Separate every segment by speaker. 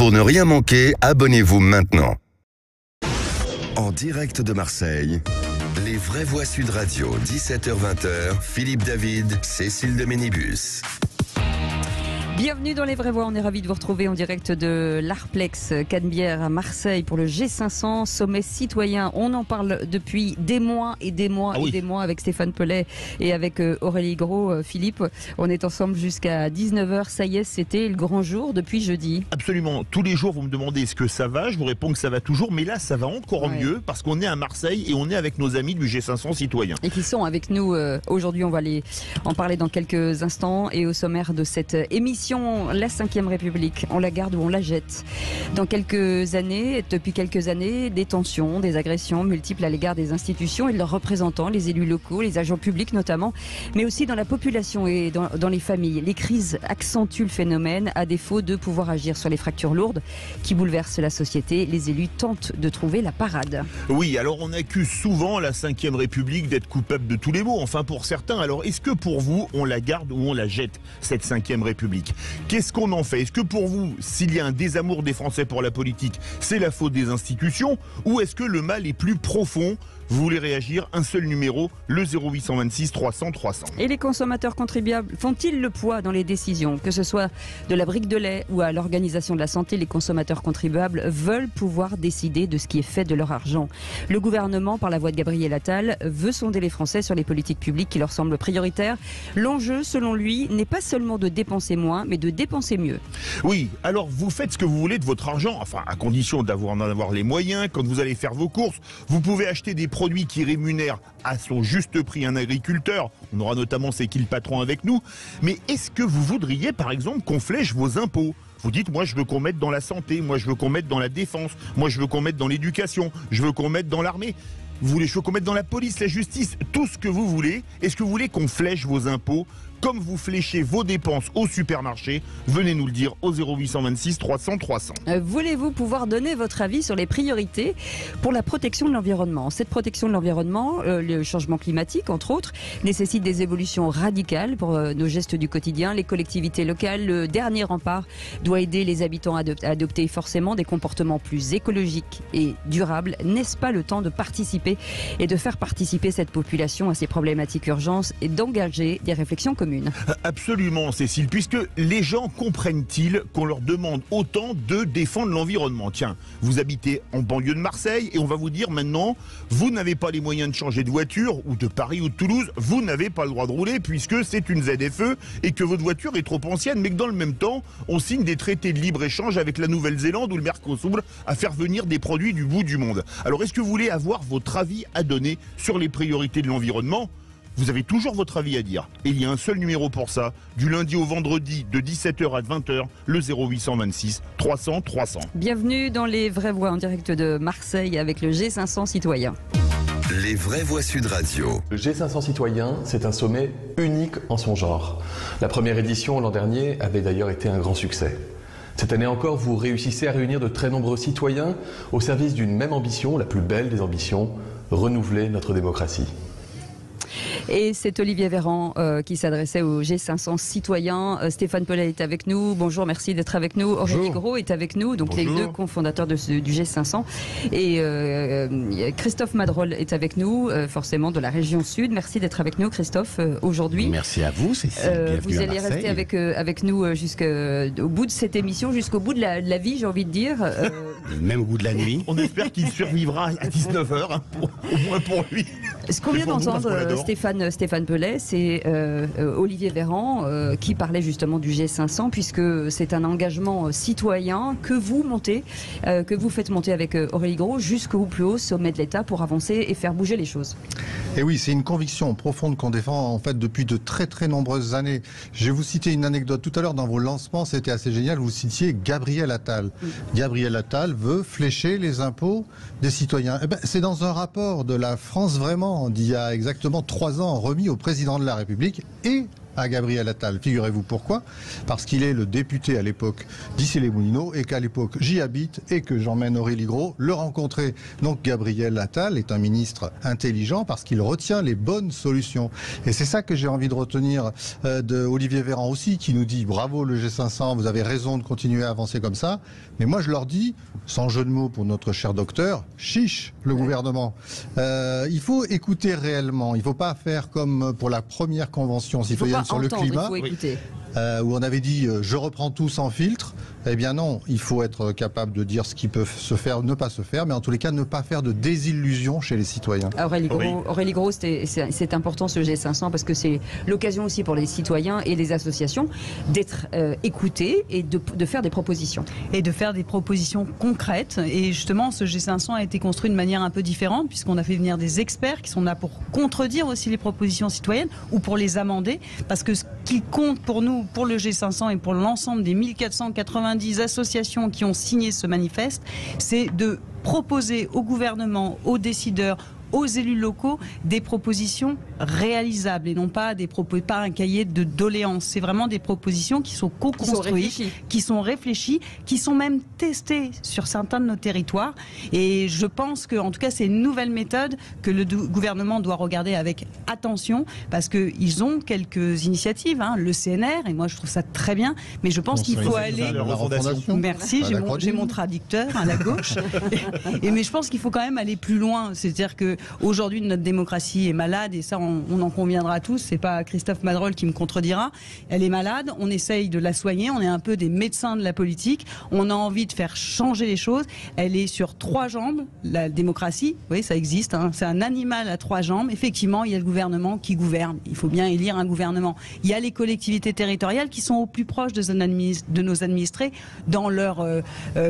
Speaker 1: Pour ne rien manquer, abonnez-vous maintenant. En direct de Marseille, les vraies voix Sud Radio, 17h-20h, Philippe David, Cécile de Ménibus.
Speaker 2: Bienvenue dans Les Vraies Voix, on est ravis de vous retrouver en direct de l'Arplex Canebière à Marseille pour le G500, sommet citoyen. On en parle depuis des mois et des mois et des mois avec Stéphane Pellet et avec Aurélie Gros. Philippe, on est ensemble jusqu'à 19h, ça y est, c'était le grand jour depuis jeudi.
Speaker 3: Absolument, tous les jours vous me demandez est-ce que ça va, je vous réponds que ça va toujours, mais là ça va encore mieux parce qu'on est à Marseille et on est avec nos amis du G500 citoyen.
Speaker 2: Et qui sont avec nous aujourd'hui, on va en parler dans quelques instants et au sommaire de cette émission. La 5e République, on la garde ou on la jette. Depuis quelques années, des tensions, des agressions multiples à l'égard des institutions et de leurs représentants, les élus locaux, les agents publics notamment, mais aussi dans la population et dans les familles. Les crises accentuent le phénomène à défaut de pouvoir agir sur les fractures lourdes qui bouleversent la société. Les élus tentent de trouver la parade.
Speaker 3: Oui, alors on accuse souvent la 5e République d'être coupable de tous les maux, enfin pour certains. Alors est-ce que pour vous, on la garde ou on la jette, cette 5e République ? Qu'est-ce qu'on en fait ? Est-ce que pour vous, s'il y a un désamour des Français pour la politique, c'est la faute des institutions ? Ou est-ce que le mal est plus profond ? Vous voulez réagir ? Un seul numéro, le 0826 300 300.
Speaker 2: Et les consommateurs contribuables font-ils le poids dans les décisions ? Que ce soit de la brique de lait ou à l'organisation de la santé, les consommateurs contribuables veulent pouvoir décider de ce qui est fait de leur argent. Le gouvernement, par la voix de Gabriel Attal, veut sonder les Français sur les politiques publiques qui leur semblent prioritaires. L'enjeu, selon lui, n'est pas seulement de dépenser moins, mais de dépenser mieux.
Speaker 3: Oui, alors vous faites ce que vous voulez de votre argent, enfin à condition d'en avoir les moyens. Quand vous allez faire vos courses, vous pouvez acheter des produits qui rémunèrent à son juste prix un agriculteur. On aura notamment C'est qui le patron avec nous. Mais est-ce que vous voudriez par exemple qu'on flèche vos impôts ? Vous dites, moi je veux qu'on mette dans la santé, moi je veux qu'on mette dans la défense, moi je veux qu'on mette dans l'éducation, je veux qu'on mette dans l'armée. Vous voulez qu'on mette dans la police, la justice, tout ce que vous voulez. Est-ce que vous voulez qu'on flèche vos impôts comme vous fléchez vos dépenses au supermarché? Venez nous le dire au 0826 300 300.
Speaker 2: Voulez-vous pouvoir donner votre avis sur les priorités pour la protection de l'environnement ? Cette protection de l'environnement, le changement climatique entre autres, nécessite des évolutions radicales pour nos gestes du quotidien. Les collectivités locales, le dernier rempart, doit aider les habitants à adopter forcément des comportements plus écologiques et durables. N'est-ce pas le temps de participer et de faire participer cette population à ces problématiques urgences et d'engager des réflexions communes ?
Speaker 3: Absolument, Cécile, puisque les gens comprennent-ils qu'on leur demande autant de défendre l'environnement ? Tiens, vous habitez en banlieue de Marseille et on va vous dire maintenant, vous n'avez pas les moyens de changer de voiture, ou de Paris ou de Toulouse, vous n'avez pas le droit de rouler puisque c'est une ZFE et que votre voiture est trop ancienne, mais que dans le même temps, on signe des traités de libre-échange avec la Nouvelle-Zélande ou le Mercosur à faire venir des produits du bout du monde. Alors est-ce que vous voulez avoir votre avis à donner sur les priorités de l'environnement ? Vous avez toujours votre avis à dire. Et il y a un seul numéro pour ça, du lundi au vendredi de 17h à 20h, le 0826 300 300.
Speaker 2: Bienvenue dans Les Vraies Voix en direct de Marseille avec le G500 citoyen.
Speaker 1: Les vraies voix Sud Radio.
Speaker 4: Le G500 citoyen, c'est un sommet unique en son genre. La première édition l'an dernier avait d'ailleurs été un grand succès. Cette année encore, vous réussissez à réunir de très nombreux citoyens au service d'une même ambition, la plus belle des ambitions, renouveler notre démocratie.
Speaker 2: Et c'est Olivier Véran qui s'adressait au G500 citoyens. Stéphane Pellet est avec nous. Bonjour, merci d'être avec nous. Aurélie Gros est avec nous, donc bonjour. Les deux cofondateurs du G500. Et Christophe Madrol est avec nous, forcément de la région Sud. Merci d'être avec nous, Christophe, aujourd'hui.
Speaker 5: Merci à vous, Cécile.
Speaker 2: Vous allez rester avec nous jusqu'au bout de cette émission, jusqu'au bout de la vie, j'ai envie de dire.
Speaker 5: Même au bout de la nuit.
Speaker 3: On espère qu'il survivra à 19h, hein, au moins pour lui.
Speaker 2: Ce qu'on vient d'entendre, Stéphane Pellet, c'est Olivier Véran qui parlait justement du G500, puisque c'est un engagement citoyen que vous montez, que vous faites monter avec Aurélie Gros jusqu'au plus haut sommet de l'État pour avancer et faire bouger les choses.
Speaker 6: Et oui, c'est une conviction profonde qu'on défend en fait depuis de très très nombreuses années. Je vais vous citer une anecdote tout à l'heure dans vos lancements, c'était assez génial, vous citiez Gabriel Attal. Gabriel Attal veut flécher les impôts des citoyens. Eh ben, c'est dans un rapport de la France Vraiment d'il y a exactement 3 ans remis au président de la République et à Gabriel Attal. Figurez-vous pourquoi ? Parce qu'il est le député à l'époque d'Issy-les-Moulineaux et qu'à l'époque j'y habite et que j'emmène Aurélie Gros le rencontrer. Donc Gabriel Attal est un ministre intelligent parce qu'il retient les bonnes solutions. Et c'est ça que j'ai envie de retenir de Olivier Véran aussi, qui nous dit bravo le G500, vous avez raison de continuer à avancer comme ça. Mais moi, je leur dis, sans jeu de mots pour notre cher docteur, chiche le gouvernement. Il faut écouter réellement. Il ne faut pas faire comme pour la première convention citoyenne sur le climat. Où on avait dit je reprends tout sans filtre. Eh bien non, il faut être capable de dire ce qui peut se faire, ne pas se faire, mais en tous les cas ne pas faire de désillusion chez les citoyens.
Speaker 2: Aurélie Gros, c'est important ce G500 parce que c'est l'occasion aussi pour les citoyens et les associations d'être écoutés et de faire des propositions.
Speaker 7: Et de faire des propositions concrètes. Et justement, ce G500 a été construit de manière un peu différente puisqu'on a fait venir des experts qui sont là pour contredire aussi les propositions citoyennes ou pour les amender. Parce que ce qui compte pour nous, pour le G500 et pour l'ensemble des 1490 associations qui ont signé ce manifeste, c'est de proposer au gouvernement, aux décideurs, aux élus locaux des propositions réalisables et non pas pas un cahier de doléances. C'est vraiment des propositions qui sont co-construites, qui sont réfléchies, qui sont même testées sur certains de nos territoires. Et je pense que, en tout cas, c'est une nouvelle méthode que le gouvernement doit regarder avec attention parce qu'ils ont quelques initiatives, le CNR, et moi je trouve ça très bien, mais je pense qu'il faut aller... Merci, j'ai mon traducteur à la gauche. Mais je pense qu'il faut quand même aller plus loin. C'est-à-dire que aujourd'hui, notre démocratie est malade et ça, on en conviendra tous. C'est pas Christophe Madrol qui me contredira. Elle est malade. On essaye de la soigner. On est un peu des médecins de la politique. On a envie de faire changer les choses. Elle est sur 3 jambes. La démocratie, oui, ça existe. C'est un animal à 3 jambes. Effectivement, il y a le gouvernement qui gouverne. Il faut bien élire un gouvernement. Il y a les collectivités territoriales qui sont au plus proche de nos administrés dans leurs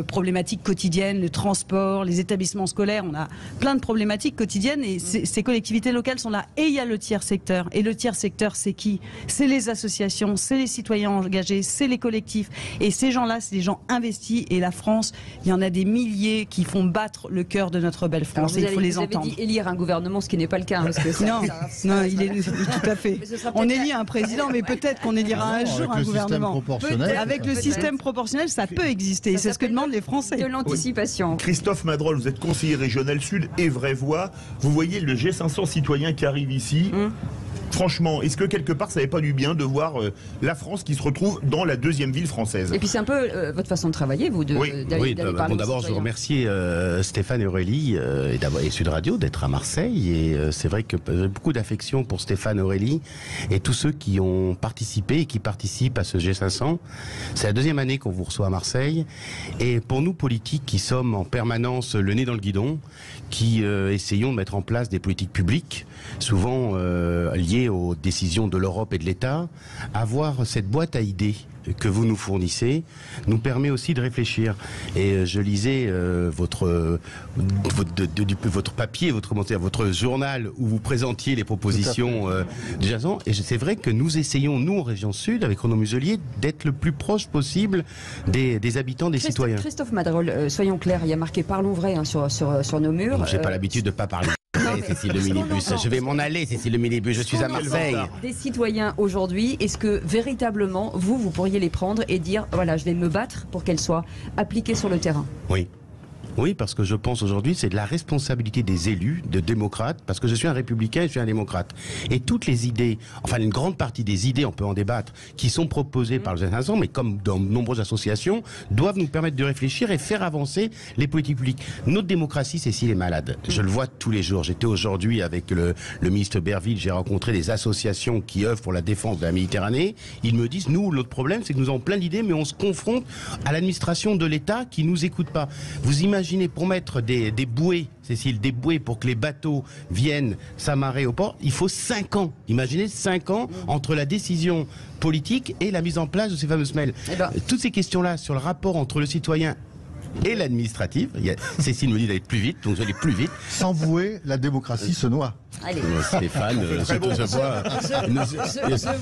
Speaker 7: problématiques quotidiennes, le transport, les établissements scolaires. On a plein de problématiques quotidiennes. Et ces collectivités locales sont là. Et il y a le tiers secteur. Et le tiers secteur, c'est qui? C'est les associations, c'est les citoyens engagés, c'est les collectifs. Et ces gens-là, c'est des gens investis. Et la France, il y en a des milliers qui font battre le cœur de notre belle France. Et il faut les entendre.
Speaker 2: Vous avez dit élire un gouvernement, ce qui n'est pas le cas. Parce que
Speaker 7: non, il est tout à fait. On élit un président, mais peut-être qu'on élira un jour un gouvernement. Avec le système proportionnel, ça peut exister. C'est ce que demandent les Français.
Speaker 2: De l'anticipation.
Speaker 3: Christophe Madrol, vous êtes conseiller régional Sud et Vraie Voix. Vous voyez le G500 citoyen qui arrive ici. Franchement, est-ce que quelque part ça n'avait pas du bien de voir la France qui se retrouve dans la 2e ville française?
Speaker 2: Et puis c'est un peu votre façon de travailler, vous, d'aller parler.
Speaker 5: D'abord, je veux remercier Stéphane et Aurélie et Sud Radio d'être à Marseille. Et c'est vrai que j'ai beaucoup d'affection pour Stéphane et Aurélie et tous ceux qui ont participé et qui participent à ce G500. C'est la 2e année qu'on vous reçoit à Marseille. Et pour nous, politiques qui sommes en permanence le nez dans le guidon, qui essayons de mettre en place des politiques publiques, souvent liées aux décisions de l'Europe et de l'État, avoir cette boîte à idées que vous nous fournissez nous permet aussi de réfléchir. Et je lisais votre papier, votre journal où vous présentiez les propositions du G500. Et c'est vrai que nous essayons, nous en région Sud, avec Renaud Muselier, d'être le plus proche possible des habitants, des citoyens.
Speaker 2: Christophe Madrol, soyons clairs, il y a marqué parlons vrai sur nos murs.
Speaker 5: J'ai pas l'habitude de pas parler. Cécile le minibus. Je vais m'en aller, Cécile le minibus. Je suis à Marseille.
Speaker 2: Des citoyens aujourd'hui, est-ce que véritablement, vous pourriez les prendre et dire, voilà, je vais me battre pour qu'elles soient appliquées sur le terrain?
Speaker 5: Oui. Oui, parce que je pense aujourd'hui, c'est de la responsabilité des élus, de démocrates, parce que je suis un républicain et je suis un démocrate. Et toutes les idées, enfin une grande partie des idées, on peut en débattre, qui sont proposées par le G500, mais comme dans de nombreuses associations, doivent nous permettre de réfléchir et faire avancer les politiques publiques. Notre démocratie, Cécile, est malade. Je le vois tous les jours. J'étais aujourd'hui avec le ministre Berville, j'ai rencontré des associations qui œuvrent pour la défense de la Méditerranée. Ils me disent, nous, notre problème, c'est que nous avons plein d'idées, mais on se confronte à l'administration de l'État qui nous écoute pas. Vous imaginez pour mettre des bouées, Cécile, des bouées pour que les bateaux viennent s'amarrer au port, il faut 5 ans. Imaginez 5 ans entre la décision politique et la mise en place de ces fameuses semelles. Toutes ces questions-là sur le rapport entre le citoyen et l'administrative, Cécile me dit d'aller plus vite, donc je vais aller plus vite.
Speaker 6: Sans bouée, la démocratie se noie.
Speaker 2: Allez.
Speaker 5: Stéphane, je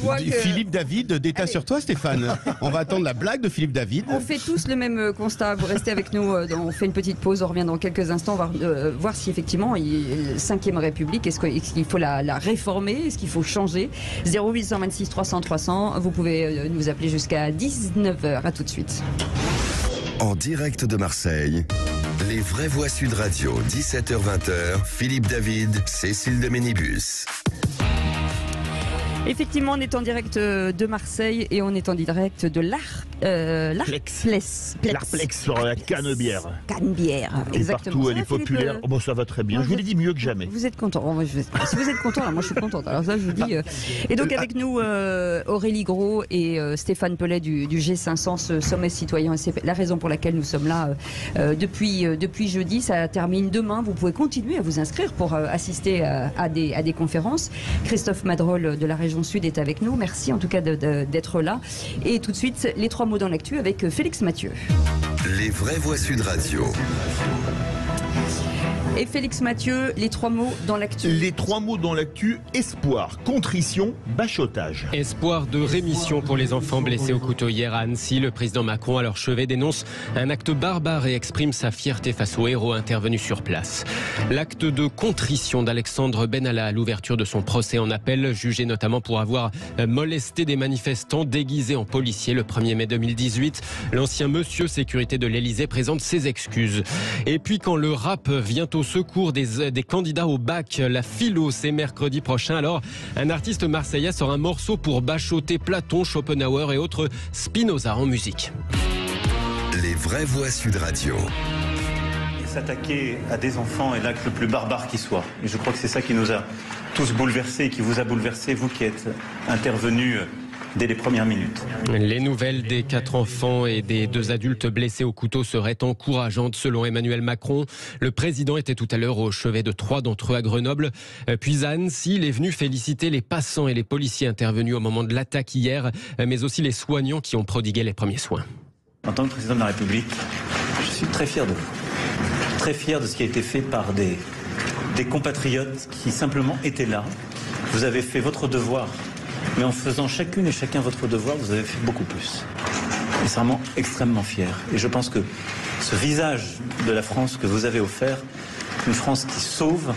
Speaker 5: vois que... Philippe David détaille sur toi, Stéphane. On va attendre la blague de Philippe David.
Speaker 2: On fait tous le même constat. Vous restez avec nous. On fait une petite pause. On revient dans quelques instants. On va voir si effectivement, 5e République, est-ce qu'il faut la réformer? Est-ce qu'il faut changer? 0826 300 300. Vous pouvez nous appeler jusqu'à 19h. À tout de suite.
Speaker 1: En direct de Marseille, les Vraies Voix Sud Radio, 17h-20h, Philippe David, Cécile de Ménibus.
Speaker 2: Effectivement, on est en direct de Marseille et on est en direct de l'ARP
Speaker 3: l'Arplex sur la Canebière. Et
Speaker 2: Exactement.
Speaker 3: partout, elle est populaire. Bon, ça va très bien. Je vous l'ai dit mieux que jamais.
Speaker 2: Vous êtes content. Si vous êtes content, alors moi je suis contente. Alors ça, je vous dis. Et donc avec nous, Aurélie Gros et Stéphane Pellet du G500, ce sommet citoyen. C'est la raison pour laquelle nous sommes là depuis jeudi. Ça termine demain. Vous pouvez continuer à vous inscrire pour assister à des conférences. Christophe Madrol de la région Sud est avec nous. Merci en tout cas d'être là. Et tout de suite, les 3 mots dans l'actu avec Félix Mathieu.
Speaker 1: Les vraies voix Sud Radio.
Speaker 2: Et Félix Mathieu, les 3 mots dans l'actu.
Speaker 3: Les 3 mots dans l'actu: espoir, contrition, bachotage.
Speaker 8: Espoir de rémission pour les enfants blessés au couteau hier à Annecy. Le président Macron, à leur chevet, dénonce un acte barbare et exprime sa fierté face aux héros intervenus sur place. L'acte de contrition d'Alexandre Benalla à l'ouverture de son procès en appel, jugé notamment pour avoir molesté des manifestants déguisés en policiers le 1er mai 2018. L'ancien monsieur sécurité de l'Elysée présente ses excuses. Et puis quand le rap vient au secours des candidats au bac, la philo, c'est mercredi prochain. Alors, un artiste marseillais sort un morceau pour bachoter Platon, Schopenhauer et autres Spinoza en musique.
Speaker 1: Les vraies voix Sud Radio.
Speaker 9: S'attaquer à des enfants est l'acte le plus barbare qui soit. Et je crois que c'est ça qui nous a tous bouleversés, qui vous a bouleversés, vous qui êtes intervenus dès les premières minutes.
Speaker 8: Les nouvelles des 4 enfants et des 2 adultes blessés au couteau seraient encourageantes selon Emmanuel Macron. Le président était tout à l'heure au chevet de 3 d'entre eux à Grenoble. Puis à Annecy, il est venu féliciter les passants et les policiers intervenus au moment de l'attaque hier, mais aussi les soignants qui ont prodigué les premiers soins.
Speaker 9: En tant que président de la République, je suis très fier de vous. Très fier de ce qui a été fait par des compatriotes qui simplement étaient là. Vous avez fait votre devoir. Mais en faisant chacune et chacun votre devoir, vous avez fait beaucoup plus. Et c'est vraiment extrêmement fier. Et je pense que ce visage de la France que vous avez offert, une France qui sauve,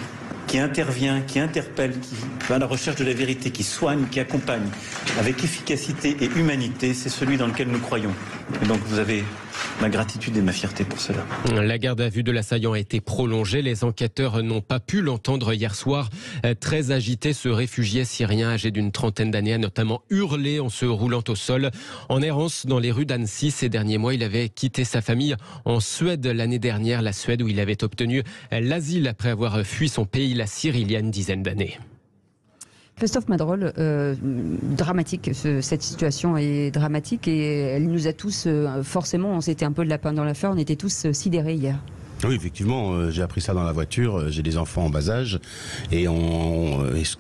Speaker 9: qui intervient, qui interpelle, qui va à la recherche de la vérité, qui soigne, qui accompagne, avec efficacité et humanité, c'est celui dans lequel nous croyons. Et donc vous avez ma gratitude et ma fierté pour cela.
Speaker 8: La garde à vue de l'assaillant a été prolongée. Les enquêteurs n'ont pas pu l'entendre hier soir. Très agité, ce réfugié syrien âgé d'une trentaine d'années a notamment hurlé en se roulant au sol. En errance dans les rues d'Annecy ces derniers mois, il avait quitté sa famille en Suède l'année dernière, la Suède où il avait obtenu l'asile après avoir fui son pays, la Syrie, il y a une dizaine d'années.
Speaker 2: Christophe Madrol, dramatique, cette situation est dramatique et elle nous a tous, forcément, on s'était un peu de lapin dans l'affaire, on était tous sidérés hier.
Speaker 5: Oui, effectivement, j'ai appris ça dans la voiture, j'ai des enfants en bas âge et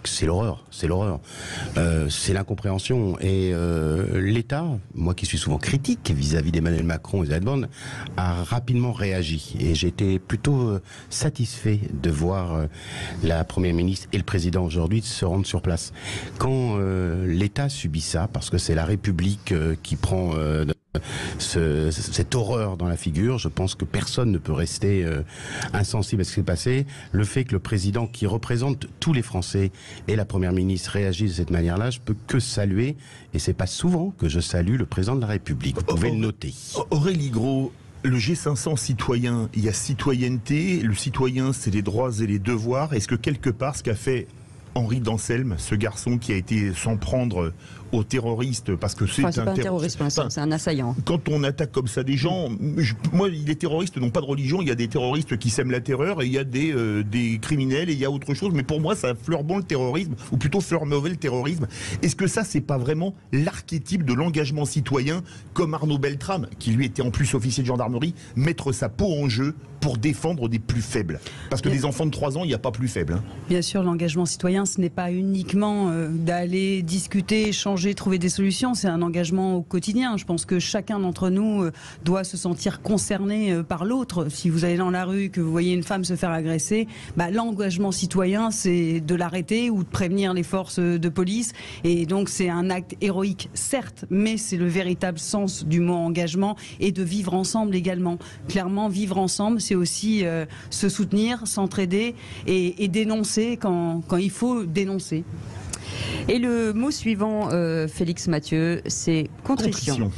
Speaker 5: c'est l'horreur, c'est l'incompréhension. Et l'État, moi qui suis souvent critique vis-à-vis d'Emmanuel Macron et Elisabeth Borne, a rapidement réagi. Et j'étais plutôt satisfait de voir la Première ministre et le Président aujourd'hui se rendre sur place. Quand l'État subit ça, parce que c'est la République qui prend cette horreur dans la figure, je pense que personne ne peut rester insensible à ce qui s'est passé. Le fait que le président qui représente tous les Français et la première ministre réagissent de cette manière-là, je peux que saluer, et c'est pas souvent que je salue le président de la République. Vous pouvez le noter.
Speaker 3: Aurélie Gros, le G500 citoyen, il y a citoyenneté, le citoyen c'est les droits et les devoirs. Est-ce que quelque part ce qu'a fait Henri d'Anselme, ce garçon qui a été s'en prendre aux terroristes, parce que c'est
Speaker 2: pas un terroriste, c'est un assaillant.
Speaker 3: Quand on attaque comme ça des gens, moi, les terroristes n'ont pas de religion, il y a des terroristes qui sèment la terreur, et il y a des criminels, et il y a autre chose, mais pour moi, ça fleure bon le terrorisme, ou plutôt fleure mauvais le terrorisme. Est-ce que ça, c'est pas vraiment l'archétype de l'engagement citoyen, comme Arnaud Beltrame, qui lui était en plus officier de gendarmerie, mettre sa peau en jeu pour défendre des plus faibles? Parce que des enfants de 3 ans, il n'y a pas plus faible.
Speaker 7: Bien sûr, l'engagement citoyen, ce n'est pas uniquement d'aller discuter, échanger, trouver des solutions, c'est un engagement au quotidien. Je pense que chacun d'entre nous doit se sentir concerné par l'autre. Si vous allez dans la rue, que vous voyez une femme se faire agresser, l'engagement citoyen, c'est de l'arrêter ou de prévenir les forces de police. Et donc c'est un acte héroïque, certes, mais c'est le véritable sens du mot engagement, et de vivre ensemble également. Clairement, vivre ensemble, c'est aussi se soutenir, s'entraider et dénoncer quand il faut dénoncer.
Speaker 2: Et le mot suivant, Félix Mathieu, c'est contrition.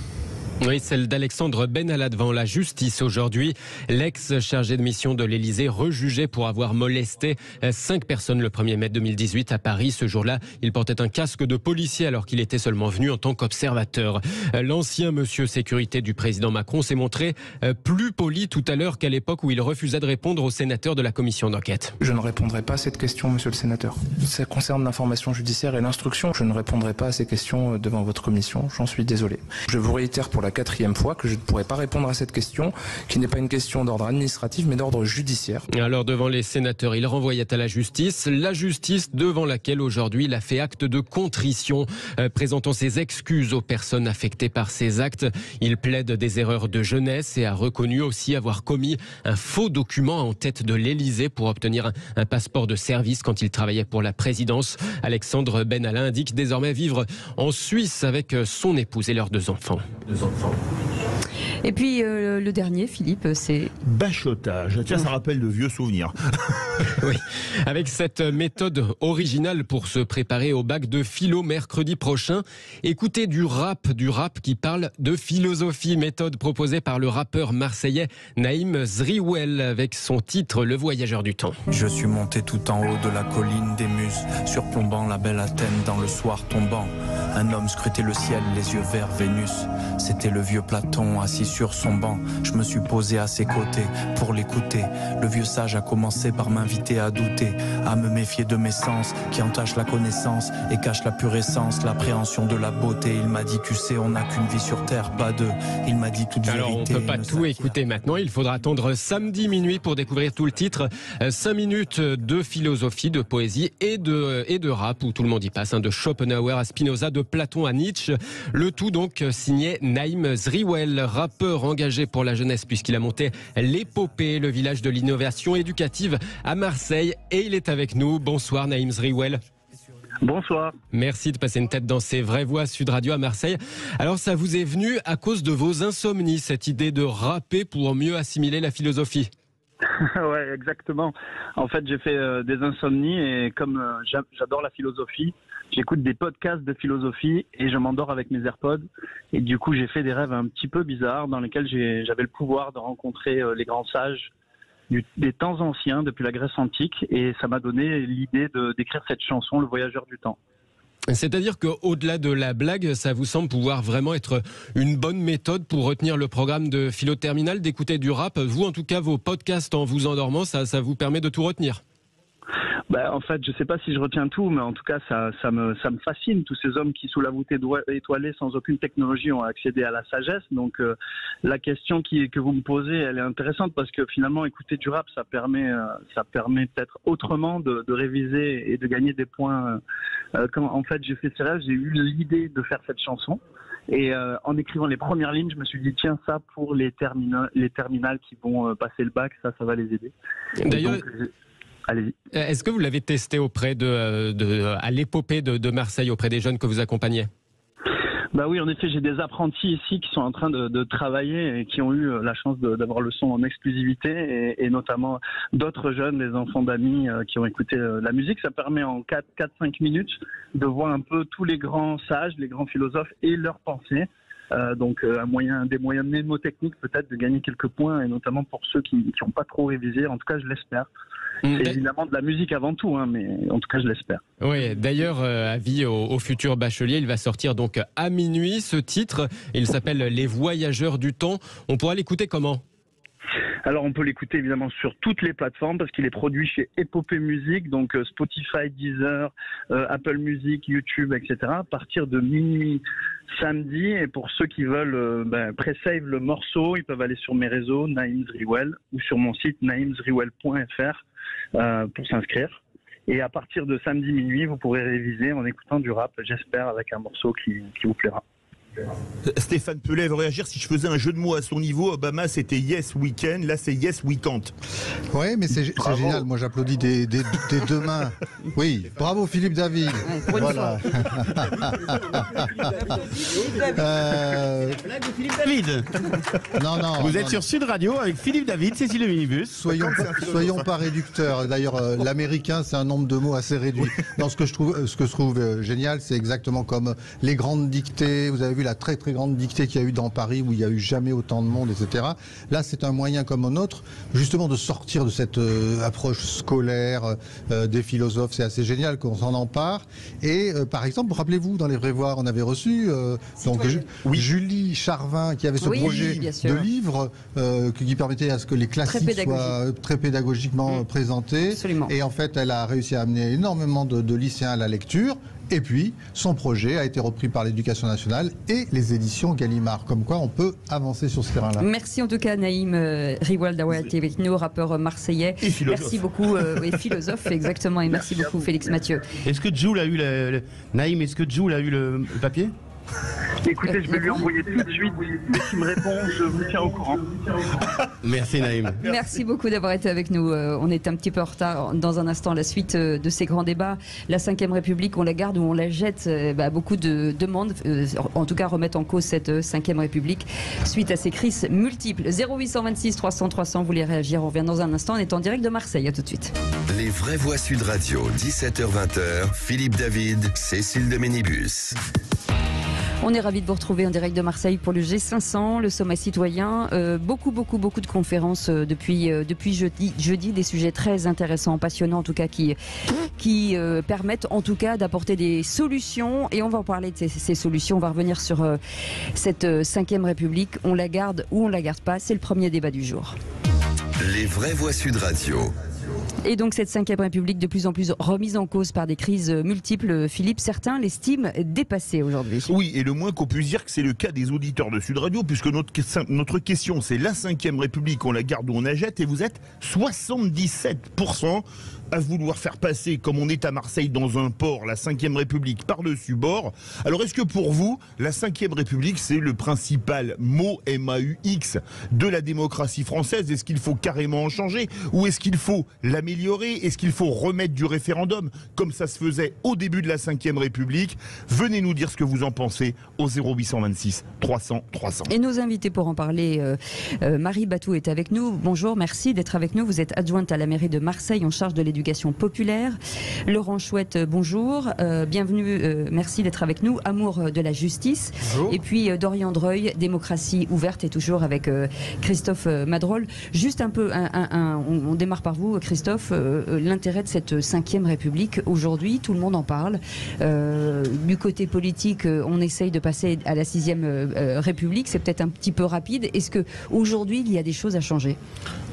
Speaker 8: Oui, celle d'Alexandre Benalla devant la justice aujourd'hui. L'ex-chargé de mission de l'Élysée rejugé pour avoir molesté 5 personnes le 1er mai 2018 à Paris. Ce jour-là, il portait un casque de policier alors qu'il était seulement venu en tant qu'observateur. L'ancien monsieur sécurité du président Macron s'est montré plus poli tout à l'heure qu'à l'époque où il refusait de répondre aux sénateurs de la commission d'enquête.
Speaker 10: Je ne répondrai pas à cette question, monsieur le sénateur. Ça concerne l'information judiciaire et l'instruction. Je ne répondrai pas à ces questions devant votre commission. J'en suis désolé. Je vous réitère pour la 4e fois que je ne pourrai pas répondre à cette question, qui n'est pas une question d'ordre administratif, mais d'ordre judiciaire.
Speaker 8: Alors devant les sénateurs, il renvoyait à la justice devant laquelle aujourd'hui il a fait acte de contrition, présentant ses excuses aux personnes affectées par ces actes. Il plaide des erreurs de jeunesse et a reconnu aussi avoir commis un faux document en tête de l'Élysée pour obtenir un passeport de service quand il travaillait pour la présidence. Alexandre Benalla indique désormais vivre en Suisse avec son épouse et leurs 2 enfants.
Speaker 2: Et puis le dernier, Philippe, c'est...
Speaker 3: Bachotage. Tiens, ça rappelle de vieux souvenirs.
Speaker 8: Oui, avec cette méthode originale pour se préparer au bac de philo mercredi prochain. Écoutez du rap qui parle de philosophie. Méthode proposée par le rappeur marseillais Naïm Zriwel avec son titre Le Voyageur du temps.
Speaker 11: Je suis monté tout en haut de la colline des Muses, surplombant la belle Athènes dans le soir tombant. Un homme scrutait le ciel, les yeux vers Vénus. C'était le vieux Platon assis sur son banc. Je me suis posé à ses côtés pour l'écouter. Le vieux sage a commencé par m'inviter à douter, à me méfier de mes sens qui entachent la connaissance et cachent la pure essence, l'appréhension de la beauté. Il m'a dit, tu sais, on n'a qu'une vie sur terre, pas deux. Il m'a dit toute vérité.
Speaker 8: Alors on peut pas tout écouter maintenant, il faudra attendre samedi minuit pour découvrir tout le titre. 5 minutes de philosophie, de poésie et de rap où tout le monde y passe, de Schopenhauer à Spinoza, de Platon à Nietzsche. Le tout donc signé Naïm Zriwel, rappeur engagé pour la jeunesse puisqu'il a monté l'Épopée, le village de l'innovation éducative à Marseille, et il est avec nous. Bonsoir Naïm Zriwel.
Speaker 12: Bonsoir.
Speaker 8: Merci de passer une tête dans ces vraies voix Sud Radio à Marseille. Alors ça vous est venu à cause de vos insomnies, cette idée de rapper pour mieux assimiler la philosophie?
Speaker 12: Ouais, exactement. En fait, j'ai fait des insomnies et comme j'adore la philosophie, j'écoute des podcasts de philosophie et je m'endors avec mes AirPods. Et du coup, j'ai fait des rêves un petit peu bizarres dans lesquels j'avais le pouvoir de rencontrer les grands sages des temps anciens, depuis la Grèce antique. Et ça m'a donné l'idée d'écrire cette chanson, Le Voyageur du temps.
Speaker 8: C'est-à-dire qu'au-delà de la blague, ça vous semble pouvoir vraiment être une bonne méthode pour retenir le programme de Philo Terminal, d'écouter du rap. Vous, en tout cas, vos podcasts en vous endormant, ça vous permet de tout retenir?
Speaker 12: En fait, je sais pas si je retiens tout, mais en tout cas, ça me fascine. Tous ces hommes qui, sous la voûte étoilée, sans aucune technologie, ont accédé à la sagesse. Donc, la question que vous me posez, elle est intéressante parce que finalement, écouter du rap, ça permet peut-être autrement de réviser et de gagner des points. Quand en fait j'ai fait ces rêves, j'ai eu l'idée de faire cette chanson. Et en écrivant les premières lignes, je me suis dit tiens, ça pour les terminales qui vont passer le bac, ça va les aider.
Speaker 8: D'ailleurs.
Speaker 12: Allez-y.
Speaker 8: Est-ce que vous l'avez testé auprès à l'Épopée de Marseille, auprès des jeunes que vous accompagnez?
Speaker 12: Bah oui, en effet, j'ai des apprentis ici qui sont en train de travailler et qui ont eu la chance d'avoir le son en exclusivité et notamment d'autres jeunes, des enfants d'amis qui ont écouté la musique. Ça permet en 4-5 minutes de voir un peu tous les grands sages, les grands philosophes et leurs pensées. Donc des moyens mnémotechniques peut-être de gagner quelques points et notamment pour ceux qui n'ont pas trop révisé, en tout cas je l'espère. C'est évidemment de la musique avant tout, mais en tout cas je l'espère.
Speaker 8: Oui, d'ailleurs, avis au futur bachelier, il va sortir donc à minuit ce titre. Il s'appelle Les Voyageurs du temps. On pourra l'écouter comment ?
Speaker 12: Alors on peut l'écouter évidemment sur toutes les plateformes parce qu'il est produit chez Épopée Musique, donc Spotify, Deezer, Apple Music, YouTube, etc. à partir de minuit samedi. Et pour ceux qui veulent pré-save le morceau, ils peuvent aller sur mes réseaux Naïm Zriwel ou sur mon site naimzriwel.fr pour s'inscrire. Et à partir de samedi minuit, vous pourrez réviser en écoutant du rap, j'espère, avec un morceau qui vous plaira.
Speaker 3: Stéphane Pellet veut réagir. Si je faisais un jeu de mots à son niveau, Obama c'était Yes Weekend, là c'est Yes We Can't.
Speaker 6: Oui, mais c'est génial. Moi j'applaudis des deux mains. Oui, bravo Philippe David. Voilà.
Speaker 5: Blague de Philippe David.
Speaker 6: Non.
Speaker 5: Vous êtes sur Sud Radio avec Philippe David, Cécile le Minibus.
Speaker 6: Soyons pas réducteurs. D'ailleurs, l'américain, c'est un nombre de mots assez réduit. Non, ce que je trouve génial, c'est exactement comme les grandes dictées. Vous avez vu vu la très très grande dictée qu'il y a eu dans Paris où il n'y a eu jamais autant de monde, etc. Là, c'est un moyen comme un autre, justement, de sortir de cette approche scolaire des philosophes. C'est assez génial qu'on s'en empare. Et par exemple, rappelez-vous, dans les Vrais Voix, on avait reçu Julie Charvin qui avait ce projet de livre qui permettait à ce que les classiques soient très pédagogiquement présentés.
Speaker 2: Absolument.
Speaker 6: Et en fait, elle a réussi à amener énormément de lycéens à la lecture. Et puis, son projet a été repris par l'Éducation nationale et les éditions Gallimard. Comme quoi, on peut avancer sur ce terrain-là.
Speaker 2: Merci en tout cas, Naïm Riwal d'avoir été avec nous, rappeur marseillais.
Speaker 3: Et philosophe.
Speaker 2: Merci beaucoup, et philosophe, exactement. Et merci beaucoup, Félix Mathieu.
Speaker 5: Est-ce que Jules a eu Naïm, est-ce que Jules a eu le papier ?
Speaker 12: Écoutez, je vais lui envoyer tout de suite. Dès qu'il me répond, je vous tiens au courant.
Speaker 5: Merci Naïm.
Speaker 2: Merci beaucoup d'avoir été avec nous. On est un petit peu en retard. Dans un instant, la suite de ces grands débats. La 5e République, on la garde ou on la jette. Beaucoup de demandes, en tout cas, remettent en cause cette 5e République suite à ces crises multiples. 0826 300 300, vous voulez réagir? On revient dans un instant. On est en direct de Marseille. À tout de suite.
Speaker 1: Les Vraies Voix Sud Radio, 17h-20h. Philippe David, Cécile de Ménibus.
Speaker 2: On est ravis de vous retrouver en direct de Marseille pour le G500, le sommet citoyen. Beaucoup de conférences depuis jeudi, des sujets très intéressants, passionnants en tout cas, qui permettent en tout cas d'apporter des solutions. Et on va en parler de ces solutions. On va revenir sur cette 5e République. On la garde ou on la garde pas? C'est le premier débat du jour.
Speaker 1: Les Vraies Voix Sud Radio.
Speaker 2: Et donc cette 5e République de plus en plus remise en cause par des crises multiples. Philippe, certains l'estiment dépassée aujourd'hui.
Speaker 3: Oui, et le moins qu'on puisse dire que c'est le cas des auditeurs de Sud Radio, puisque notre question c'est la 5e République, on la garde ou on la jette, et vous êtes 77% à vouloir faire passer, comme on est à Marseille dans un port, la 5e République par-dessus bord. Alors est-ce que pour vous, la 5e République, c'est le principal mot MAUX de la démocratie française? Est-ce qu'il faut carrément en changer? Ou est-ce qu'il faut l'améliorer? Est-ce qu'il faut remettre du référendum, comme ça se faisait au début de la 5e République? Venez nous dire ce que vous en pensez au 0826 300 300.
Speaker 2: Et nos invités pour en parler, Marie Batou est avec nous. Bonjour, merci d'être avec nous. Vous êtes adjointe à la mairie de Marseille en charge de l'éducation populaire. Laurent Chouette, bonjour. Bienvenue, merci d'être avec nous. Amour de la justice. Bonjour. Et puis Dorian Dreuil, démocratie ouverte, et toujours avec Christophe Madrol. Juste un peu, on démarre par vous, Christophe. L'intérêt de cette 5e République aujourd'hui, tout le monde en parle. Du côté politique, on essaye de passer à la 6e République. C'est peut-être un petit peu rapide. Est-ce qu'aujourd'hui, il y a des choses à changer?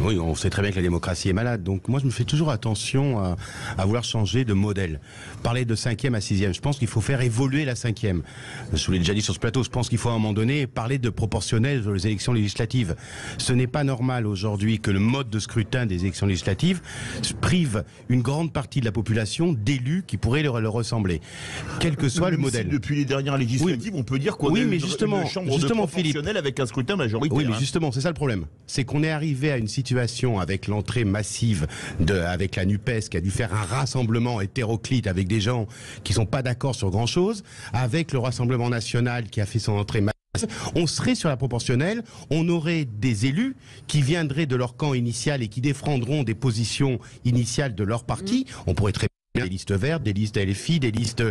Speaker 5: Oui, on sait très bien que la démocratie est malade. Donc moi, je me fais toujours attention à vouloir changer de modèle. Parler de 5e à 6e, je pense qu'il faut faire évoluer la 5e. Je vous l'ai déjà dit sur ce plateau, je pense qu'il faut à un moment donné parler de proportionnel sur les élections législatives. Ce n'est pas normal aujourd'hui que le mode de scrutin des élections législatives prive une grande partie de la population d'élus qui pourraient leur ressembler, quel que soit le modèle.
Speaker 3: Depuis les dernières législatives, on peut dire qu'on a une chambre de proportionnel avec un scrutin majoritaire.
Speaker 5: Oui, mais justement, c'est ça le problème. C'est qu'on est arrivé à une situation avec l'entrée massive avec la NUPES qui a dû faire un rassemblement hétéroclite avec des gens qui sont pas d'accord sur grand chose, avec le Rassemblement national qui a fait son entrée massive. On serait sur la proportionnelle, on aurait des élus qui viendraient de leur camp initial et qui défendront des positions initiales de leur parti. On pourrait très bien des listes vertes, des listes LFI, des listes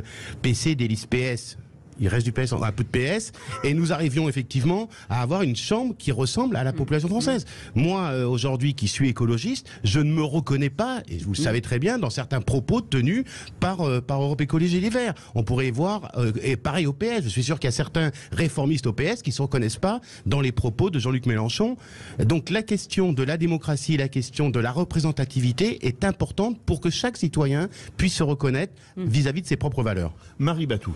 Speaker 5: PC, des listes PS. Il reste du PS, un peu de PS, et nous arrivions effectivement à avoir une chambre qui ressemble à la population française. Moi, aujourd'hui, qui suis écologiste, je ne me reconnais pas, et vous le savez très bien, dans certains propos tenus par Europe Écologie Les Verts. On pourrait voir, et pareil au PS, je suis sûr qu'il y a certains réformistes au PS qui ne se reconnaissent pas dans les propos de Jean-Luc Mélenchon. Donc la question de la démocratie, la question de la représentativité est importante pour que chaque citoyen puisse se reconnaître vis-à-vis de ses propres valeurs.
Speaker 3: Marie Batou.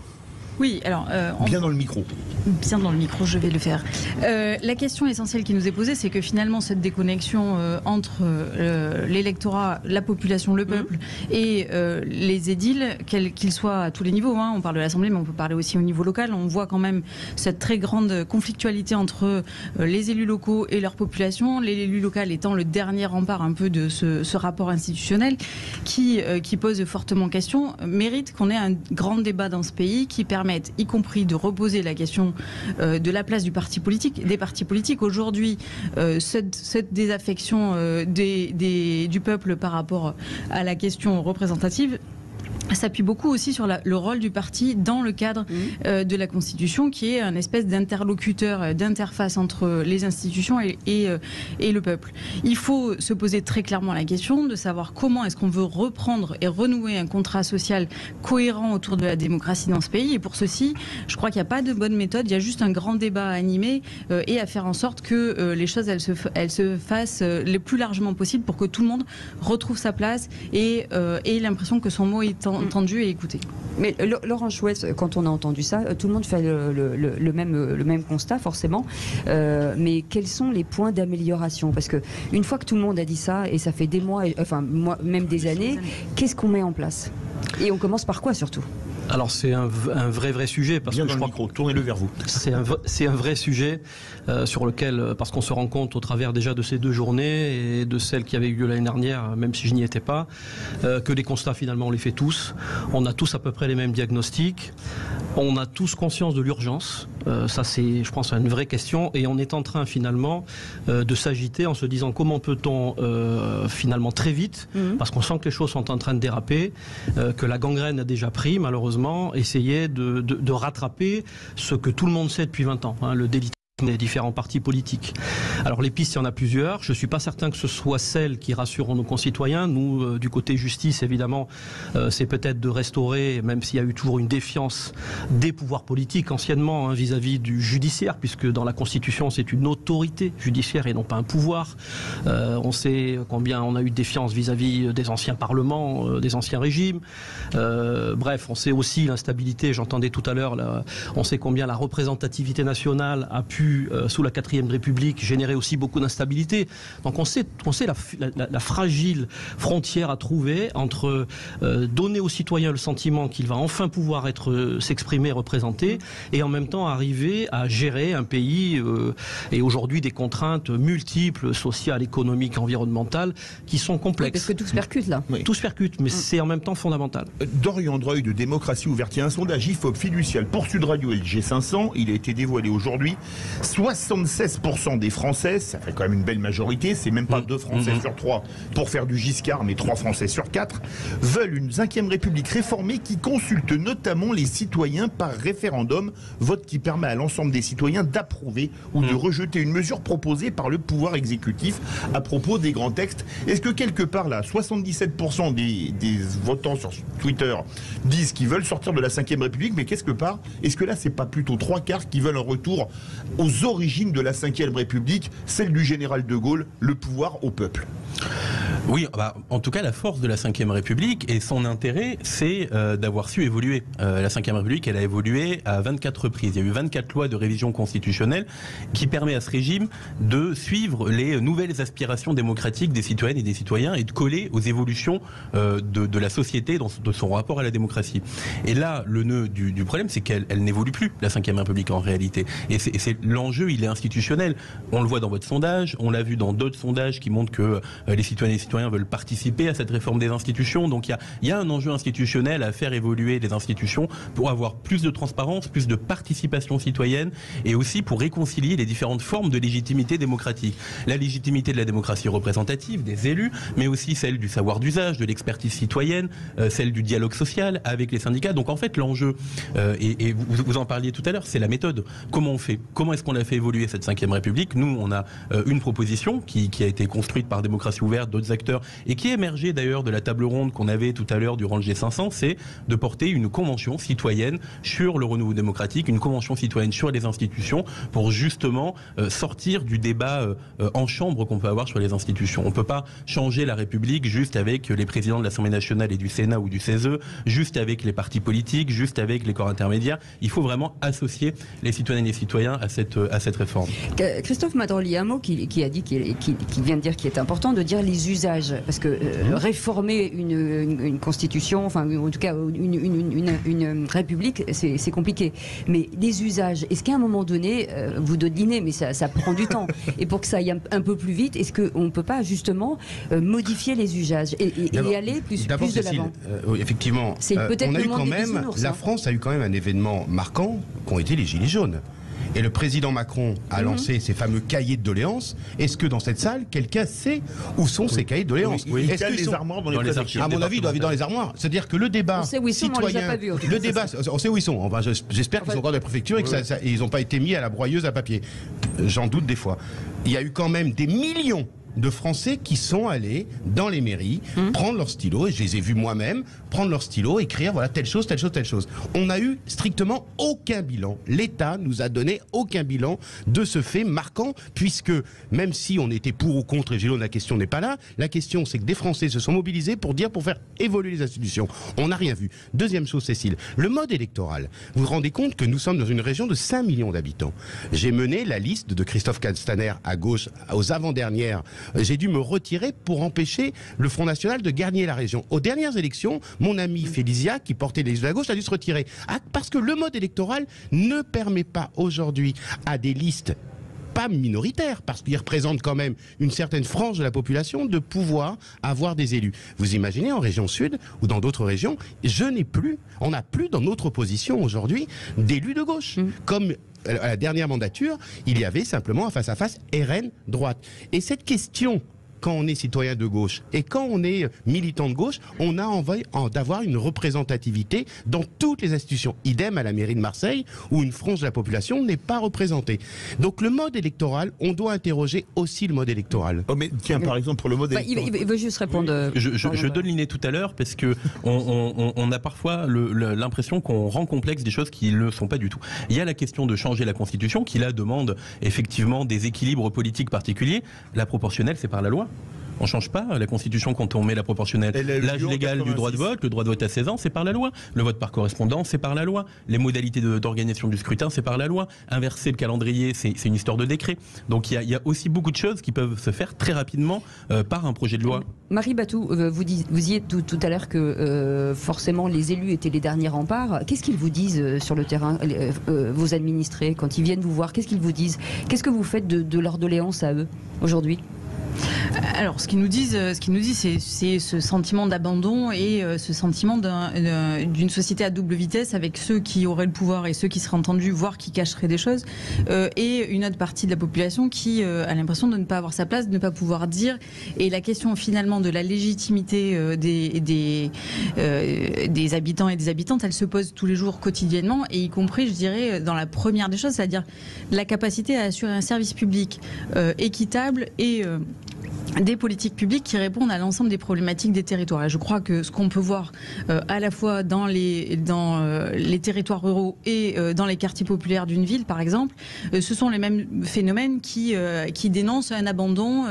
Speaker 7: Oui, alors...
Speaker 3: Bien dans le micro.
Speaker 7: Bien dans le micro, je vais le faire. La question essentielle qui nous est posée, c'est que finalement, cette déconnexion entre l'électorat, la population, le peuple et les édiles, quels qu'ils soient à tous les niveaux, on parle de l'Assemblée, mais on peut parler aussi au niveau local, on voit quand même cette très grande conflictualité entre les élus locaux et leur population, l'élu local étant le dernier rempart un peu de ce rapport institutionnel qui pose fortement question, mérite qu'on ait un grand débat dans ce pays qui permette y compris de reposer la question de la place des partis politiques. Aujourd'hui, cette désaffection du peuple par rapport à la question représentative s'appuie beaucoup aussi sur le rôle du parti dans le cadre de la Constitution, qui est un espèce d'interlocuteur, d'interface entre les institutions et le peuple. Il faut se poser très clairement la question de savoir comment est-ce qu'on veut reprendre et renouer un contrat social cohérent autour de la démocratie dans ce pays. Et pour ceci, je crois qu'il n'y a pas de bonne méthode, il y a juste un grand débat à animer et à faire en sorte que les choses elles se fassent le plus largement possible pour que tout le monde retrouve sa place et ait l'impression que son mot est entendu et écouté.
Speaker 2: Mais Laurent Chouès, quand on a entendu ça, tout le monde fait le même constat forcément. Mais quels sont les points d'amélioration? Parce que une fois que tout le monde a dit ça, et ça fait des mois, même des années, qu'est-ce qu'on met en place? Et on commence par quoi surtout?
Speaker 13: Alors c'est un vrai sujet parce que je crois que
Speaker 3: tournez-le vers vous.
Speaker 13: C'est un vrai sujet sur lequel, parce qu'on se rend compte au travers déjà de ces 2 journées et de celles qui avaient eu lieu l'année dernière, même si je n'y étais pas, que les constats finalement on les fait tous. On a tous à peu près les mêmes diagnostics. On a tous conscience de l'urgence. Ça c'est, je pense, une vraie question. Et on est en train finalement de s'agiter en se disant comment peut-on finalement très vite, parce qu'on sent que les choses sont en train de déraper, que la gangrène a déjà pris malheureusement, essayer de rattraper ce que tout le monde sait depuis 20 ans, le délit des différents partis politiques. Alors les pistes, il y en a plusieurs. Je ne suis pas certain que ce soit celles qui rassurent nos concitoyens. Nous, du côté justice, évidemment, c'est peut-être de restaurer, même s'il y a eu toujours une défiance des pouvoirs politiques anciennement vis-à-vis du judiciaire, puisque dans la Constitution, c'est une autorité judiciaire et non pas un pouvoir. On sait combien on a eu de défiance vis-à-vis des anciens parlements, des anciens régimes. Bref, on sait aussi l'instabilité, j'entendais tout à l'heure, on sait combien la représentativité nationale a pu sous la 4e République générer aussi beaucoup d'instabilité. Donc on sait la fragile frontière à trouver entre donner aux citoyens le sentiment qu'il va enfin pouvoir s'exprimer, représenter, et en même temps arriver à gérer un pays et aujourd'hui des contraintes multiples, sociales, économiques, environnementales, qui sont complexes.
Speaker 2: Oui, parce que tout se percute là.
Speaker 3: Oui.
Speaker 13: Tout se percute, mais c'est en même temps fondamental.
Speaker 3: Dorian Dreuil de Démocratie Ouverte, il y a un sondage IFOP fiducial pour Sud Radio et le G500, il a été dévoilé aujourd'hui. 76% des Français, ça fait quand même une belle majorité, c'est même pas 2 Français sur 3 pour faire du Giscard, mais 3 Français sur 4, veulent une 5e République réformée qui consulte notamment les citoyens par référendum, vote qui permet à l'ensemble des citoyens d'approuver ou de rejeter une mesure proposée par le pouvoir exécutif à propos des grands textes. Est-ce que quelque part là, 77% des votants sur Twitter disent qu'ils veulent sortir de la 5e République, mais quelque part, est-ce que là c'est pas plutôt 3/4 qui veulent un retour aux origines de la 5e République, celle du général de Gaulle, le pouvoir au peuple?
Speaker 14: Oui, en tout cas, la force de la 5e République et son intérêt, c'est d'avoir su évoluer. La 5e République, elle a évolué à 24 reprises. Il y a eu 24 lois de révision constitutionnelle qui permettent à ce régime de suivre les nouvelles aspirations démocratiques des citoyennes et des citoyens et de coller aux évolutions de la société de son rapport à la démocratie. Et là, le nœud du problème, c'est qu'elle n'évolue plus, la 5e République, en réalité. Et c'est l'enjeu, il est institutionnel. On le voit dans votre sondage, on l'a vu dans d'autres sondages qui montrent que les citoyennes et les citoyens veulent participer à cette réforme des institutions. Donc il y a un enjeu institutionnel à faire évoluer les institutions pour avoir plus de transparence, plus de participation citoyenne et aussi pour réconcilier les différentes formes de légitimité démocratique. La légitimité de la démocratie représentative, des élus, mais aussi celle du savoir d'usage, de l'expertise citoyenne, celle du dialogue social avec les syndicats. Donc en fait l'enjeu, et vous en parliez tout à l'heure, c'est la méthode. Comment on fait? Comment est-ce qu'on a fait évoluer cette 5e République? Nous, on a une proposition qui a été construite par Démocratie Ouverte, d'autres acteurs, et qui est émergée d'ailleurs de la table ronde qu'on avait tout à l'heure durant le G500, c'est de porter une convention citoyenne sur le renouveau démocratique, une convention citoyenne sur les institutions, pour justement sortir du débat en chambre qu'on peut avoir sur les institutions. On ne peut pas changer la République juste avec les présidents de l'Assemblée nationale et du Sénat ou du CESE, juste avec les partis politiques, juste avec les corps intermédiaires. Il faut vraiment associer les citoyennes et les citoyens à cette réforme.
Speaker 2: Christophe Madroli, un mot qui vient de dire qu'il est important de dire les usages, parce que réformer une constitution, enfin en tout cas une république, c'est compliqué. Mais les usages, est-ce qu'à un moment donné, vous devinez, mais ça prend du temps, et pour que ça aille un peu plus vite, est-ce qu'on ne peut pas justement modifier les usages et aller plus de l'avant?
Speaker 5: Oui, effectivement,
Speaker 2: c'est peut-être
Speaker 5: on a eu
Speaker 2: le monde
Speaker 5: quand
Speaker 2: des
Speaker 5: même,
Speaker 2: bisounours,
Speaker 5: la France a eu quand même un événement marquant qu'ont été les Gilets jaunes. et le président Macron a lancé ces fameux cahiers de doléances, est-ce que dans cette salle, quelqu'un sait où sont ces cahiers de doléances?
Speaker 3: Est-ce qu'il y a les armoires dans les préfectures?
Speaker 5: À mon avis, ils doivent être dans les armoires. C'est-à-dire que le débat citoyen, le débat, on sait où ils sont. Enfin, j'espère qu'ils sont encore dans les préfectures et qu'ils n'ont pas été mis à la broyeuse à papier. J'en doute des fois. Il y a eu quand même des millions de Français qui sont allés dans les mairies prendre leur stylo, et je les ai vus moi-même prendre leur stylo, écrire voilà telle chose, telle chose, telle chose. On n'a eu strictement aucun bilan. L'État nous a donné aucun bilan de ce fait marquant, puisque même si on était pour ou contre, et Gilles, la question n'est pas là, la question c'est que des Français se sont mobilisés pour faire évoluer les institutions. On n'a rien vu. Deuxième chose, Cécile, le mode électoral. Vous vous rendez compte que nous sommes dans une région de 5 millions d'habitants. J'ai mené la liste de Christophe Castaner à gauche aux avant-dernières. J'ai dû me retirer pour empêcher le Front National de gagner la région. Aux dernières élections, mon ami Félizia, qui portait les listes de la gauche, a dû se retirer. Parce que le mode électoral ne permet pas aujourd'hui à des listes pas minoritaires, parce qu'ils représentent quand même une certaine frange de la population, de pouvoir avoir des élus. Vous imaginez, en région sud ou dans d'autres régions, on n'a plus dans notre opposition aujourd'hui d'élus de gauche. Comme à la dernière mandature, il y avait simplement un face-à-face RN droite. Et cette question, quand on est citoyen de gauche et quand on est militant de gauche, on a envie d'avoir une représentativité dans toutes les institutions. Idem à la mairie de Marseille, où une frange de la population n'est pas représentée. Donc le mode électoral, on doit interroger aussi le mode électoral.
Speaker 3: Oh mais tiens, par exemple, pour le mode électoral...
Speaker 2: Il veut juste répondre...
Speaker 14: Je donne l'inné tout à l'heure, parce que on a parfois l'impression qu'on rend complexe des choses qui ne le sont pas du tout. Il y a la question de changer la Constitution, qui là demande effectivement des équilibres politiques particuliers. La proportionnelle, c'est par la loi. On ne change pas la Constitution quand on met la proportionnelle. L'âge légal du droit de vote, le droit de vote à 16 ans, c'est par la loi. Le vote par correspondance, c'est par la loi. Les modalités d'organisation du scrutin, c'est par la loi. Inverser le calendrier, c'est une histoire de décret. Donc il y a aussi beaucoup de choses qui peuvent se faire très rapidement par un projet de loi.
Speaker 2: Marie Batou, vous disiez tout à l'heure que forcément les élus étaient les derniers remparts. Qu'est-ce qu'ils vous disent sur le terrain, vos administrés, quand ils viennent vous voir? Qu'est-ce qu'ils vous disent? Qu'est-ce que vous faites de leurs doléances à eux aujourd'hui?
Speaker 7: Alors, ce qu'ils nous disent, c'est ce sentiment d'abandon et ce sentiment d'une société à double vitesse, avec ceux qui auraient le pouvoir et ceux qui seraient entendus, voire qui cacheraient des choses, et une autre partie de la population qui a l'impression de ne pas avoir sa place, de ne pas pouvoir dire. Et la question finalement de la légitimité des habitants et des habitantes, elle se pose tous les jours quotidiennement, et y compris, je dirais, dans la première des choses, c'est-à-dire la capacité à assurer un service public équitable et des politiques publiques qui répondent à l'ensemble des problématiques des territoires. Et je crois que ce qu'on peut voir à la fois dans les territoires ruraux et dans les quartiers populaires d'une ville, par exemple, ce sont les mêmes phénomènes qui dénoncent un abandon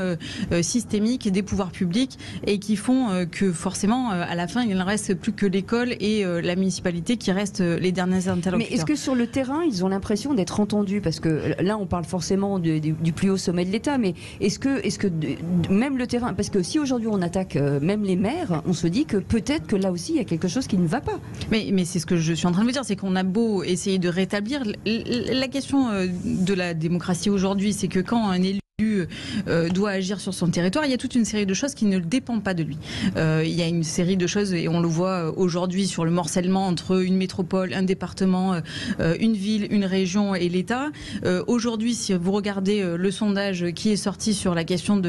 Speaker 7: systémique des pouvoirs publics et qui font que forcément, à la fin, il ne reste plus que l'école et la municipalité qui restent les derniers interlocuteurs.
Speaker 2: Mais est-ce que sur le terrain, ils ont l'impression d'être entendus? Parce que là, on parle forcément du plus haut sommet de l'État, mais est-ce que même le terrain, parce que si aujourd'hui on attaque même les maires, on se dit que peut-être que là aussi il y a quelque chose qui ne va pas.
Speaker 7: Mais c'est ce que je suis en train de vous dire, c'est qu'on a beau essayer de rétablir la question de la démocratie aujourd'hui, c'est que quand un élu doit agir sur son territoire, il y a toute une série de choses qui ne dépendent pas de lui. Il y a une série de choses, et on le voit aujourd'hui sur le morcellement entre une métropole, un département, une ville, une région et l'État. Aujourd'hui, si vous regardez le sondage qui est sorti sur la question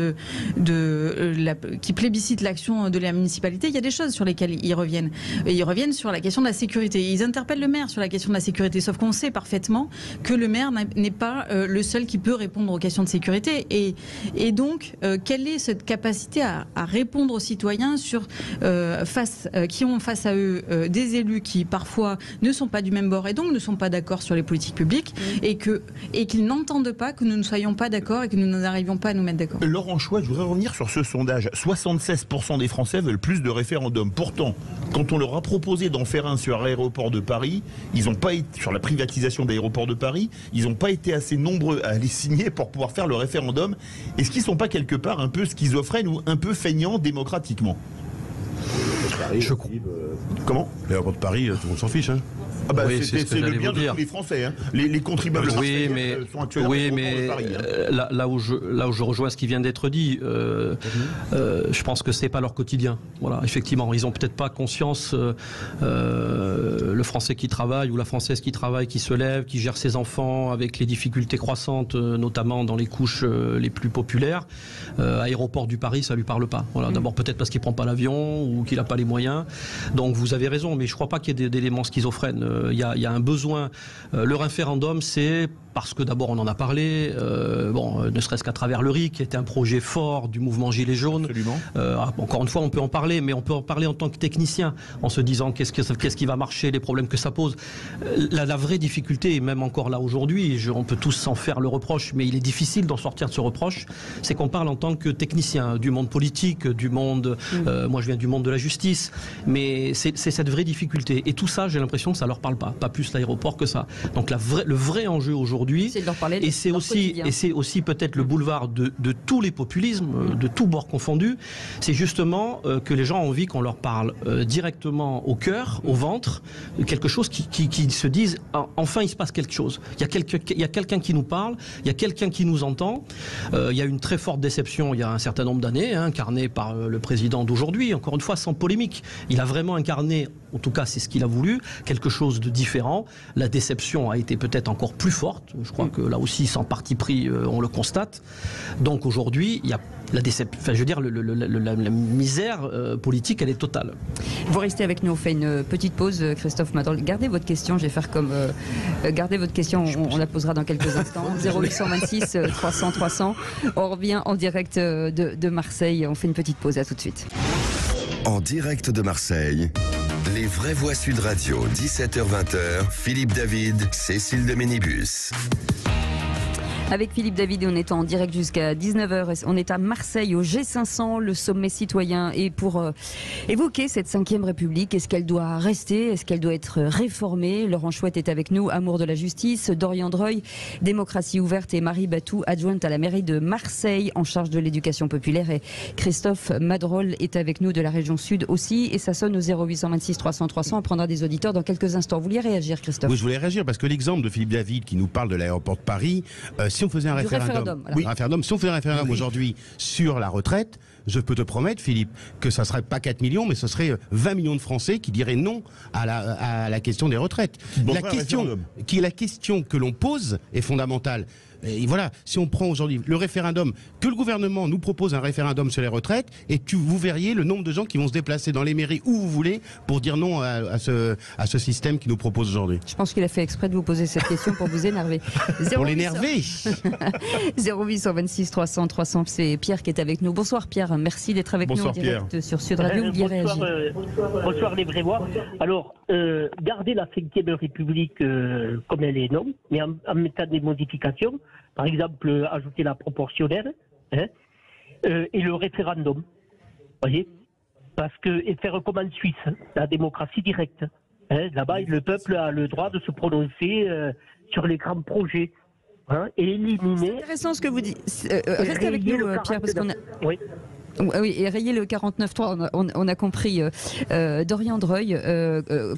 Speaker 7: qui plébiscite l'action de la municipalité, il y a des choses sur lesquelles ils reviennent. Et ils reviennent sur la question de la sécurité. Ils interpellent le maire sur la question de la sécurité, sauf qu'on sait parfaitement que le maire n'est pas le seul qui peut répondre aux questions de sécurité. Et donc, quelle est cette capacité à répondre aux citoyens qui ont face à eux des élus qui parfois ne sont pas du même bord et donc ne sont pas d'accord sur les politiques publiques et qu'ils n'entendent pas que nous ne soyons pas d'accord et que nous n'arrivions pas à nous mettre d'accord.
Speaker 3: Laurent Chouat, je voudrais revenir sur ce sondage. 76% des Français veulent plus de référendums. Pourtant, quand on leur a proposé d'en faire un sur l'aéroport de Paris, ils n'ont pas été, sur la privatisation de l'aéroport de Paris, ils n'ont pas été assez nombreux à les signer pour pouvoir faire le référendum. Est-ce qu'ils ne sont pas quelque part un peu schizophrènes ou un peu feignants démocratiquement?
Speaker 5: Comment? L'aéroport de Paris, tout le monde s'en fiche.
Speaker 13: Oui,
Speaker 3: c'est le bien de tous les Français. Hein. Les contribuables sont actuellement de Paris.
Speaker 13: Là où je rejoins ce qui vient d'être dit, je pense que c'est pas leur quotidien. Voilà, effectivement, ils ont peut-être pas conscience. Le Français qui travaille ou la Française qui travaille, qui se lève, qui gère ses enfants avec les difficultés croissantes, notamment dans les couches les plus populaires. Aéroport du Paris, ça lui parle pas. Voilà, d'abord peut-être parce qu'il prend pas l'avion ou qu'il a pas les moyens. Donc vous avez raison, mais je crois pas qu'il y ait d'éléments schizophrènes. Il y a un besoin. Le référendum, c'est parce que d'abord on en a parlé, ne serait-ce qu'à travers le RIC, qui était un projet fort du mouvement Gilets jaunes. Encore une fois, on peut en parler, mais on peut en parler en tant que technicien, en se disant qu'est-ce qui va marcher, les problèmes que ça pose. La vraie difficulté, et même encore là aujourd'hui, on peut tous s'en faire le reproche, mais il est difficile d'en sortir de ce reproche, c'est qu'on parle en tant que technicien du monde politique, du monde, moi je viens du monde de la justice, mais c'est cette vraie difficulté. Et tout ça, j'ai l'impression que ça leur parle pas plus l'aéroport que ça. Donc le vrai enjeu aujourd'hui, c'est de leur parler et c'est aussi peut-être le boulevard de tous les populismes, de tous bords confondus, c'est justement que les gens ont envie qu'on leur parle directement au cœur, au ventre, quelque chose qui se disent enfin il se passe quelque chose. Il y a quelqu'un qui nous parle, il y a quelqu'un qui nous entend. Il y a une très forte déception il y a un certain nombre d'années, incarnée par le président d'aujourd'hui, encore une fois sans polémique. Il a vraiment incarné, en tout cas c'est ce qu'il a voulu, quelque chose de différent. La déception a été peut-être encore plus forte. Je crois que là aussi, sans parti pris, on le constate. Donc aujourd'hui, il y a la déception. Enfin, je veux dire, la misère politique, elle est totale.
Speaker 2: Vous restez avec nous. On fait une petite pause, Christophe Madrol. Gardez votre question. Je vais faire comme gardez votre question. On la posera dans quelques instants. 0826 300 300. On revient en direct de Marseille. On fait une petite pause. À tout de suite.
Speaker 1: En direct de Marseille. Les vraies voix Sud Radio, 17h-20h, Philippe David, Cécile de Ménibus.
Speaker 2: Avec Philippe David, on est en direct jusqu'à 19h. On est à Marseille, au G500, le sommet citoyen. Et pour évoquer cette 5e République, est-ce qu'elle doit rester? Est-ce qu'elle doit être réformée? Laurent Chouette est avec nous, amour de la justice. Dorian Dreuil, démocratie ouverte. Et Marie Batou, adjointe à la mairie de Marseille, en charge de l'éducation populaire. Et Christophe Madrol est avec nous de la région Sud aussi. Et ça sonne au 0826 300 300. On prendra des auditeurs dans quelques instants. Vous vouliez réagir, Christophe?
Speaker 5: Oui, je voulais réagir parce que l'exemple de Philippe David qui nous parle de l'aéroport de Paris, si on faisait un référendum, si on faisait un référendum aujourd'hui sur la retraite, je peux te promettre, Philippe, que ça ne serait pas 4 millions, mais ce serait 20 millions de Français qui diraient non à la question des retraites. La question que l'on pose est fondamentale. Et voilà, si on prend aujourd'hui le référendum, que le gouvernement nous propose un référendum sur les retraites, et vous verriez le nombre de gens qui vont se déplacer dans les mairies où vous voulez pour dire non à ce système qui nous propose aujourd'hui.
Speaker 2: Je pense qu'il a fait exprès de vous poser cette question pour vous énerver.
Speaker 5: Pour l'énerver.
Speaker 2: 0826 300 300, c'est Pierre qui est avec nous. Bonsoir Pierre, merci d'être avec nous en direct sur Sud Radio.
Speaker 15: Bonsoir les vrais voix. Alors, garder la 5e République comme elle est, non, mais en mettant des modifications. Par exemple, ajouter la proportionnelle et le référendum. Voyez, parce que et faire comme en Suisse, la démocratie directe. Là-bas, le peuple a le droit de se prononcer sur les grands projets et éliminer.
Speaker 2: C'est intéressant ce que vous dites. Restez avec nous, Pierre, parce qu'on a.
Speaker 15: Oui.
Speaker 2: Oui, et rayer le 49.3, on a compris. Dorian Dreuil,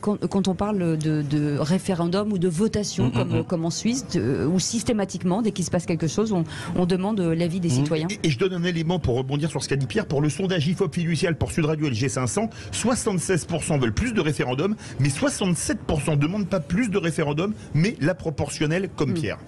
Speaker 2: quand on parle de référendum ou de votation, comme en Suisse, où systématiquement, dès qu'il se passe quelque chose, on demande l'avis des citoyens.
Speaker 3: Et je donne un élément pour rebondir sur ce qu'a dit Pierre. Pour le sondage IFOP fiducial pour Sud Radio et le G500, 76% veulent plus de référendum, mais 67% ne demandent pas plus de référendum, mais la proportionnelle, comme Pierre.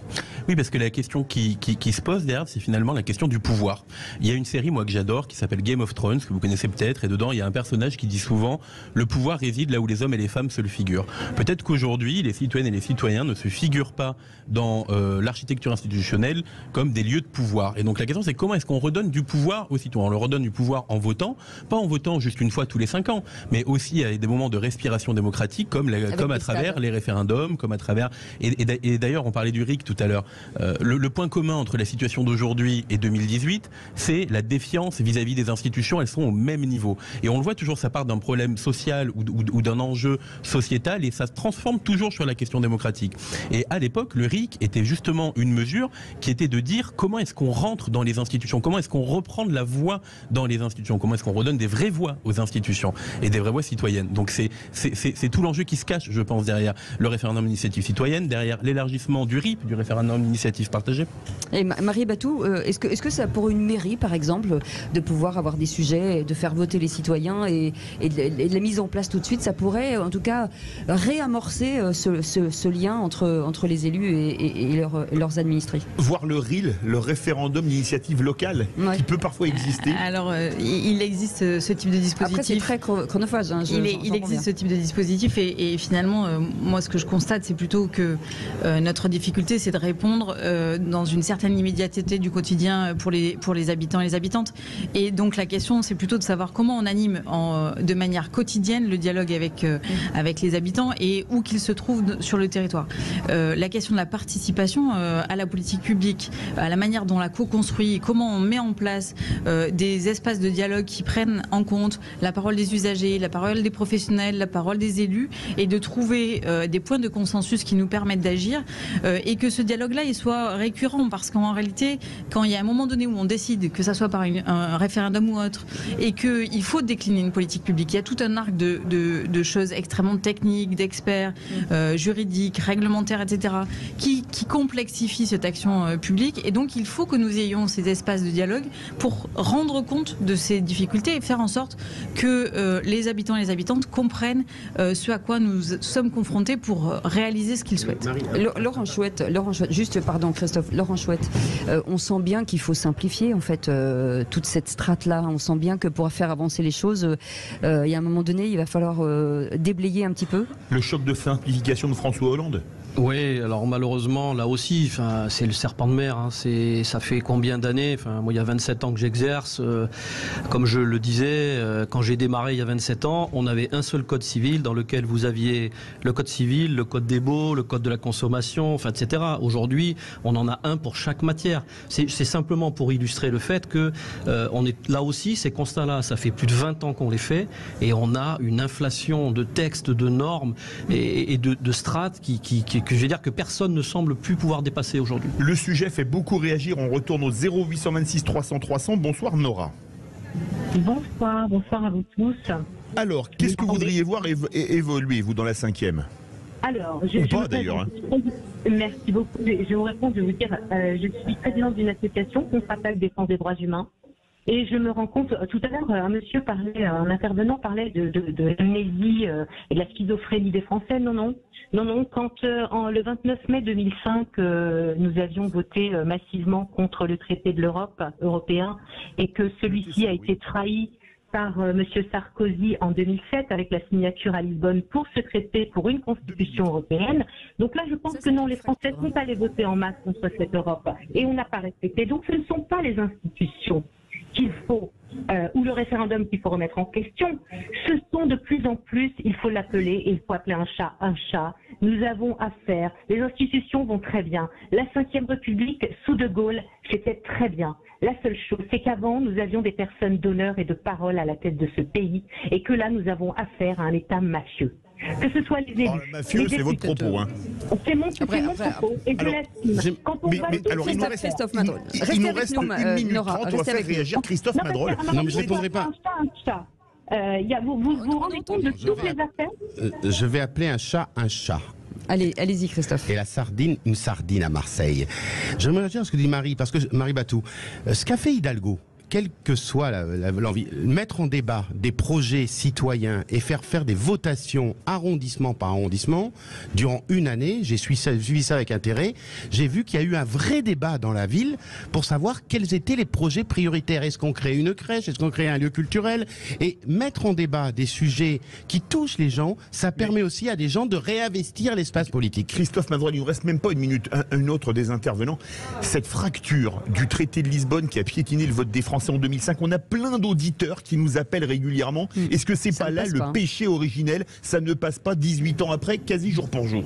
Speaker 14: Oui, parce que la question qui se pose derrière, c'est finalement la question du pouvoir. Il y a une série, moi, que j'adore, qui s'appelle Game of Thrones, que vous connaissez peut-être, et dedans il y a un personnage qui dit souvent le pouvoir réside là où les hommes et les femmes se le figurent. Peut-être qu'aujourd'hui les citoyennes et les citoyens ne se figurent pas dans l'architecture institutionnelle comme des lieux de pouvoir. Et donc la question c'est comment est-ce qu'on redonne du pouvoir aux citoyens? On leur redonne du pouvoir en votant, pas en votant juste une fois tous les 5 ans, mais aussi à des moments de respiration démocratique comme à travers les référendums, comme à travers... Et d'ailleurs on parlait du RIC tout à l'heure. Le point commun entre la situation d'aujourd'hui et 2018, c'est la défiance vis-à-vis des institutions. Elles sont au même niveau. Et on le voit toujours, ça part d'un problème social ou d'un enjeu sociétal et ça se transforme toujours sur la question démocratique. Et à l'époque, le RIC était justement une mesure qui était de dire comment est-ce qu'on rentre dans les institutions, comment est-ce qu'on reprend de la voix dans les institutions, comment est-ce qu'on redonne des vraies voix aux institutions et des vraies voix citoyennes. Donc c'est tout l'enjeu qui se cache, je pense, derrière le référendum d'initiative citoyenne, derrière l'élargissement du RIP, du référendum d'initiative partagée.
Speaker 2: Et Marie Batou, est-ce que ça pour une mairie, par exemple, de pouvoir avoir des sujets, de faire voter les citoyens et de la mise en place tout de suite, ça pourrait en tout cas réamorcer ce lien entre les élus et leurs administrés.
Speaker 3: Voir le RIL, le référendum d'initiative locale, qui peut parfois exister.
Speaker 7: Alors, il existe ce type de dispositif.
Speaker 2: Après, c'est très chronophage. Hein,
Speaker 7: il existe ce type de dispositif et finalement, moi, ce que je constate, c'est plutôt que notre difficulté, c'est de répondre dans une certaine immédiateté du quotidien pour les habitants et les habitantes. Et donc, la question, c'est plutôt de savoir comment on anime de manière quotidienne le dialogue avec les habitants et où qu'ils se trouvent sur le territoire. La question de la participation à la politique publique, à la manière dont on la co-construit, comment on met en place des espaces de dialogue qui prennent en compte la parole des usagers, la parole des professionnels, la parole des élus, et de trouver des points de consensus qui nous permettent d'agir, et que ce dialogue-là il soit récurrent, parce qu'en réalité, quand il y a un moment donné où on décide, que ça soit par un référendum ou autre, et qu'il faut décliner une politique publique, il y a tout un arc de choses extrêmement techniques, d'experts, juridiques, réglementaires, etc., qui complexifient cette action publique, et donc il faut que nous ayons ces espaces de dialogue pour rendre compte de ces difficultés et faire en sorte que les habitants et les habitantes comprennent ce à quoi nous sommes confrontés pour réaliser ce qu'ils souhaitent.
Speaker 2: Laurent Chouette, juste pardon Christophe, Laurent Chouette, on sent bien qu'il faut simplifier en fait toute cette strate-là. On sent bien que pour faire avancer les choses, il y a un moment donné, il va falloir déblayer un petit peu.
Speaker 3: Le choc de simplification de François Hollande.
Speaker 13: Oui, alors malheureusement, là aussi, c'est le serpent de mer. Hein, ça fait combien d'années? Moi, il y a 27 ans que j'exerce. Comme je le disais, quand j'ai démarré il y a 27 ans, on avait un seul code civil dans lequel vous aviez le code civil, le code des baux, le code de la consommation, etc. Aujourd'hui, on en a un pour chaque matière. C'est simplement pour illustrer le fait que on est là aussi, ces constats-là, ça fait plus de 20 ans qu'on les fait, et on a une inflation de textes, de normes et de strates que je vais dire que personne ne semble plus pouvoir dépasser aujourd'hui.
Speaker 3: Le sujet fait beaucoup réagir. On retourne au 0826 300 300. Bonsoir Nora.
Speaker 16: Bonsoir à vous tous.
Speaker 3: Alors, qu'est-ce que vous voudriez voir évoluer, vous, dans la 5e?
Speaker 16: Alors, merci beaucoup. Je vous réponds, je vais vous dire, je suis présidente d'une association contre attaque défense des droits humains. Et je me rends compte, tout à l'heure, un intervenant parlait de l'amnésie et de la schizophrénie des Français. Non. Quand le 29 mai 2005, nous avions voté massivement contre le traité de l'Europe européen, et que celui-ci a été trahi par M. Sarkozy en 2007 avec la signature à Lisbonne pour ce traité, pour une constitution européenne. Donc là, je pense que non, les Français sont allés voter en masse contre cette Europe et on n'a pas respecté. Donc ce ne sont pas les institutions qu'il faut, ou le référendum qu'il faut remettre en question. Ce sont de plus en plus, il faut l'appeler, et il faut appeler un chat un chat. Nous avons affaire, les institutions vont très bien. La Ve République, sous De Gaulle, c'était très bien. La seule chose, c'est qu'avant, nous avions des personnes d'honneur et de parole à la tête de ce pays, et que là, nous avons affaire à un État mafieux. Que ce soit les élus.
Speaker 3: Oh, le mafieux, c'est votre propos, hein.
Speaker 16: C'est mon propos, et je l'assume.
Speaker 3: Alors, il nous reste
Speaker 2: Christophe Madrone.
Speaker 3: Il nous reste 1 minute 30, on va faire réagir Christophe Madrone.
Speaker 5: Non, mais je ne répondrai pas.
Speaker 16: Vous vous rendez compte de toutes les affaires?
Speaker 5: Je vais appeler un chat un chat.
Speaker 2: Allez-y Christophe.
Speaker 5: Et la sardine, une sardine à Marseille. Je me retiens ce que dit Marie, parce que Marie Batou, ce qu'a fait Hidalgo, quelle que soit l'envie, mettre en débat des projets citoyens et faire des votations arrondissement par arrondissement durant une année, j'ai suivi ça avec intérêt, j'ai vu qu'il y a eu un vrai débat dans la ville pour savoir quels étaient les projets prioritaires. Est-ce qu'on crée une crèche? Est-ce qu'on crée un lieu culturel? Et mettre en débat des sujets qui touchent les gens, ça permet aussi à des gens de réinvestir l'espace politique.
Speaker 3: Christophe Madrone, il ne nous reste même pas une minute. Un autre des intervenants, cette fracture du traité de Lisbonne qui a piétiné le vote des Français en 2005, on a plein d'auditeurs qui nous appellent régulièrement. Est-ce que c'est pas là le péché originel? Ça ne passe pas 18 ans après, quasi jour pour jour.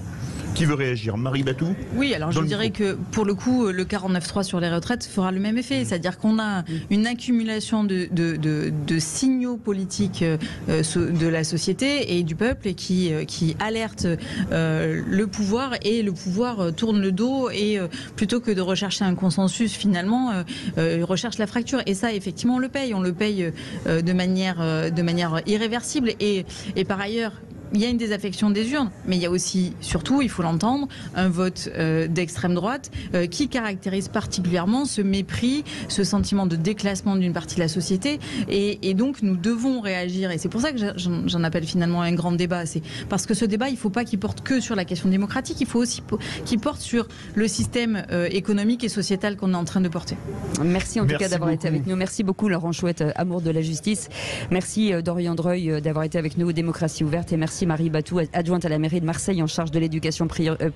Speaker 3: Qui veut réagir? Marie Batou?
Speaker 17: Oui, alors je dirais que pour le coup, le 49.3 sur les retraites fera le même effet. C'est-à-dire qu'on a une accumulation de signaux politiques de la société et du peuple et qui alertent le pouvoir, et le pouvoir tourne le dos et plutôt que de rechercher un consensus, finalement, recherche la fracture. Et ça, effectivement, on le paye de manière irréversible. Et par ailleurs, il y a une désaffection des urnes, mais il y a aussi, surtout, il faut l'entendre, un vote d'extrême droite qui caractérise particulièrement ce mépris, ce sentiment de déclassement d'une partie de la société. Et donc, nous devons réagir. Et c'est pour ça que j'en appelle finalement un grand débat. C'est parce que ce débat, il ne faut pas qu'il porte que sur la question démocratique, il faut aussi qu'il porte sur le système économique et sociétal qu'on est en train de porter.
Speaker 2: Merci en tout cas d'avoir été avec nous. Merci beaucoup Laurent Chouette, amour de la justice. Merci Dorian Dreuil d'avoir été avec nous, Démocratie ouverte. Et merci Marie Batou, adjointe à la mairie de Marseille en charge de l'éducation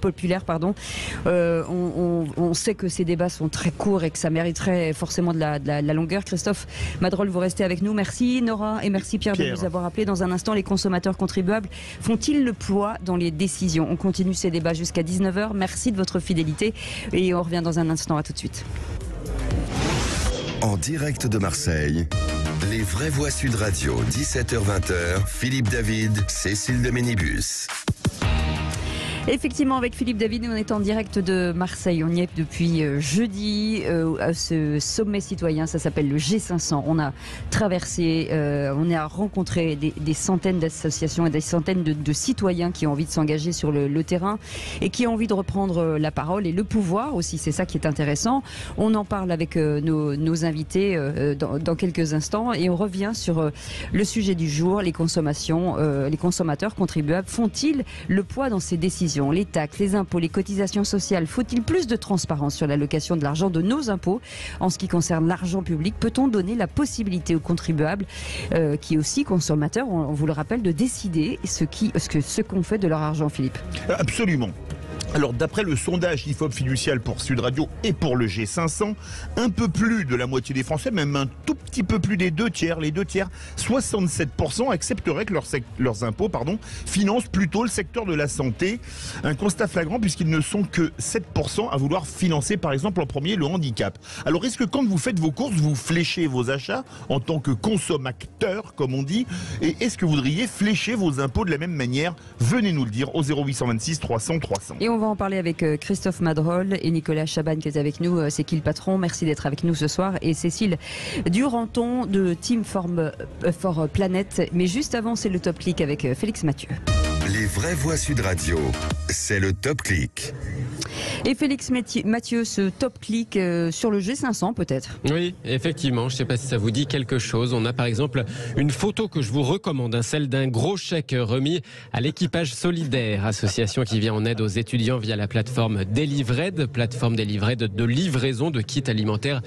Speaker 2: populaire. On sait que ces débats sont très courts et que ça mériterait forcément de la longueur. Christophe Madrol, vous restez avec nous. Merci Nora et merci Pierre de nous avoir appelés. Dans un instant, les consommateurs contribuables font-ils le poids dans les décisions? On continue ces débats jusqu'à 19h. Merci de votre fidélité et on revient dans un instant. À tout de suite.
Speaker 1: En direct de Marseille, les vraies voix Sud Radio, 17h-20h, Philippe David, Cécile de Ménibus.
Speaker 2: Effectivement, avec Philippe David, on est en direct de Marseille. On y est depuis jeudi à ce sommet citoyen. Ça s'appelle le G500. On a traversé, on a rencontré des centaines d'associations et des centaines de citoyens qui ont envie de s'engager sur le terrain et qui ont envie de reprendre la parole et le pouvoir aussi. C'est ça qui est intéressant. On en parle avec nos invités dans quelques instants et on revient sur le sujet du jour, les consommations. Les consommateurs contribuables font-ils le poids dans ces décisions? Les taxes, les impôts, les cotisations sociales. Faut-il plus de transparence sur l'allocation de l'argent de nos impôts? En ce qui concerne l'argent public, peut-on donner la possibilité aux contribuables, qui est aussi consommateurs, on vous le rappelle, de décider ce qu'on fait de leur argent, Philippe?
Speaker 3: Absolument. Alors d'après le sondage IFOP fiducial pour Sud Radio et pour le G500, un peu plus de la moitié des Français, même un tout petit peu plus des deux tiers, 67% accepteraient que leurs impôts financent plutôt le secteur de la santé. Un constat flagrant puisqu'ils ne sont que 7% à vouloir financer par exemple en premier le handicap. Alors est-ce que quand vous faites vos courses, vous fléchez vos achats en tant que consommateur comme on dit, et est-ce que vous voudriez flécher vos impôts de la même manière? Venez nous le dire au 0826 300 300.
Speaker 2: Et on va en parler avec Christophe Madrol et Nicolas Chaban qui est avec nous. C'est qui le patron? Merci d'être avec nous ce soir. Et Cécile Duranton de Team for Planet. Mais juste avant, c'est le Top Click avec Félix Mathieu.
Speaker 1: Les vraies voix Sud Radio, c'est le Top Click.
Speaker 2: Et Félix Mathieu, ce Top Click sur le G500 peut-être?
Speaker 8: Oui, effectivement, je ne sais pas si ça vous dit quelque chose. On a par exemple une photo que je vous recommande, celle d'un gros chèque remis à l'équipage solidaire, association qui vient en aide aux étudiants via la plateforme Delivered, plateforme Delivered de livraison de kits alimentaires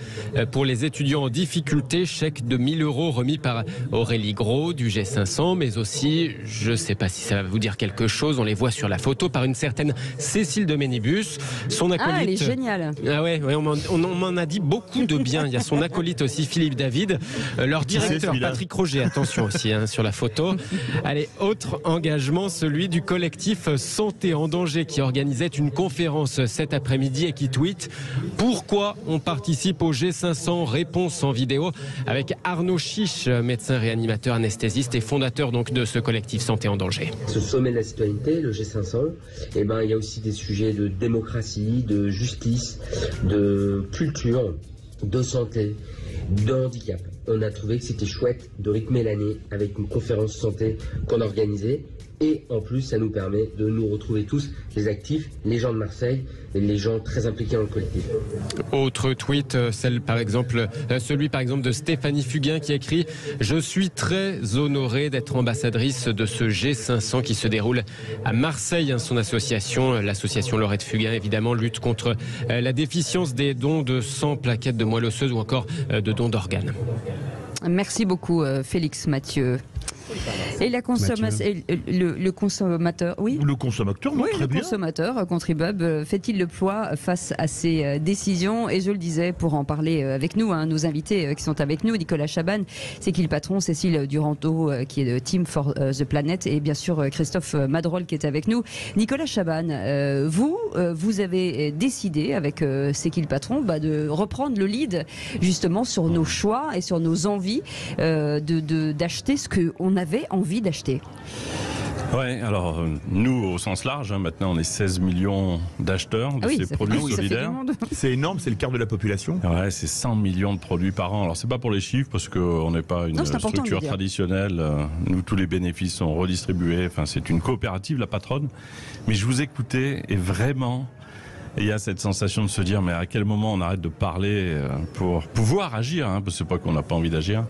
Speaker 8: pour les étudiants en difficulté. Chèque de 1 000 € remis par Aurélie Gros du G500, mais aussi, je ne sais pas si ça va vous dire quelque chose, on les voit sur la photo, par une certaine Cécile de Ménibus. Son acolyte,
Speaker 2: elle est géniale.
Speaker 8: Ah ouais, on m'en a dit beaucoup de bien. Il y a son acolyte aussi, Philippe David. Leur directeur, Patrick Roger, attention aussi sur la photo. Allez, autre engagement, celui du collectif Santé en danger qui organisait une conférence cet après-midi et qui tweet « Pourquoi on participe au G500 ?» Réponse en vidéo avec Arnaud Chiche, médecin réanimateur anesthésiste et fondateur donc de ce collectif Santé en danger.
Speaker 18: Ce sommet de la citoyenneté, le G500, il y a aussi des sujets de démocratie, de justice, de culture, de santé, de handicap. On a trouvé que c'était chouette de rythmer l'année avec une conférence santé qu'on a organisée. Et en plus, ça nous permet de nous retrouver tous, les actifs, les gens de Marseille et les gens très impliqués dans le collectif.
Speaker 8: Autre tweet, celui par exemple de Stéphanie Fugain qui écrit « Je suis très honorée d'être ambassadrice de ce G500 qui se déroule à Marseille. » Son association, l'association Laurette Fugain évidemment, lutte contre la déficience des dons de sang, plaquettes de moelle osseuse ou encore de dons d'organes.
Speaker 2: Merci beaucoup Félix Mathieu. Et la consommation, le consommateur, oui.
Speaker 3: Le consommateur,
Speaker 2: oui,
Speaker 3: très
Speaker 2: le
Speaker 3: bien.
Speaker 2: consommateur contribuable fait-il le poids face à ces décisions? Et je le disais, pour en parler avec nous, nos invités qui sont avec nous, Nicolas Chaban, c'est qui le patron, Cécile Duranteau, qui est de Team for the Planet, et bien sûr Christophe Madrol qui est avec nous. Nicolas Chaban, vous avez décidé avec c'est qui le patron de reprendre le lead justement sur nos choix et sur nos envies d'acheter ce qu'on avait envie d'acheter.
Speaker 19: Ouais, alors nous au sens large, maintenant on est 16 millions d'acheteurs de ces produits solidaires.
Speaker 3: C'est énorme, c'est le quart de la population.
Speaker 19: Ouais, c'est 100 millions de produits par an. Alors c'est pas pour les chiffres parce qu'on n'est pas une structure traditionnelle. Nous tous les bénéfices sont redistribués. Enfin c'est une coopérative, la patronne. Mais je vous écoutais et vraiment il y a cette sensation de se dire mais à quel moment on arrête de parler pour pouvoir agir, parce que c'est pas qu'on n'a pas envie d'agir.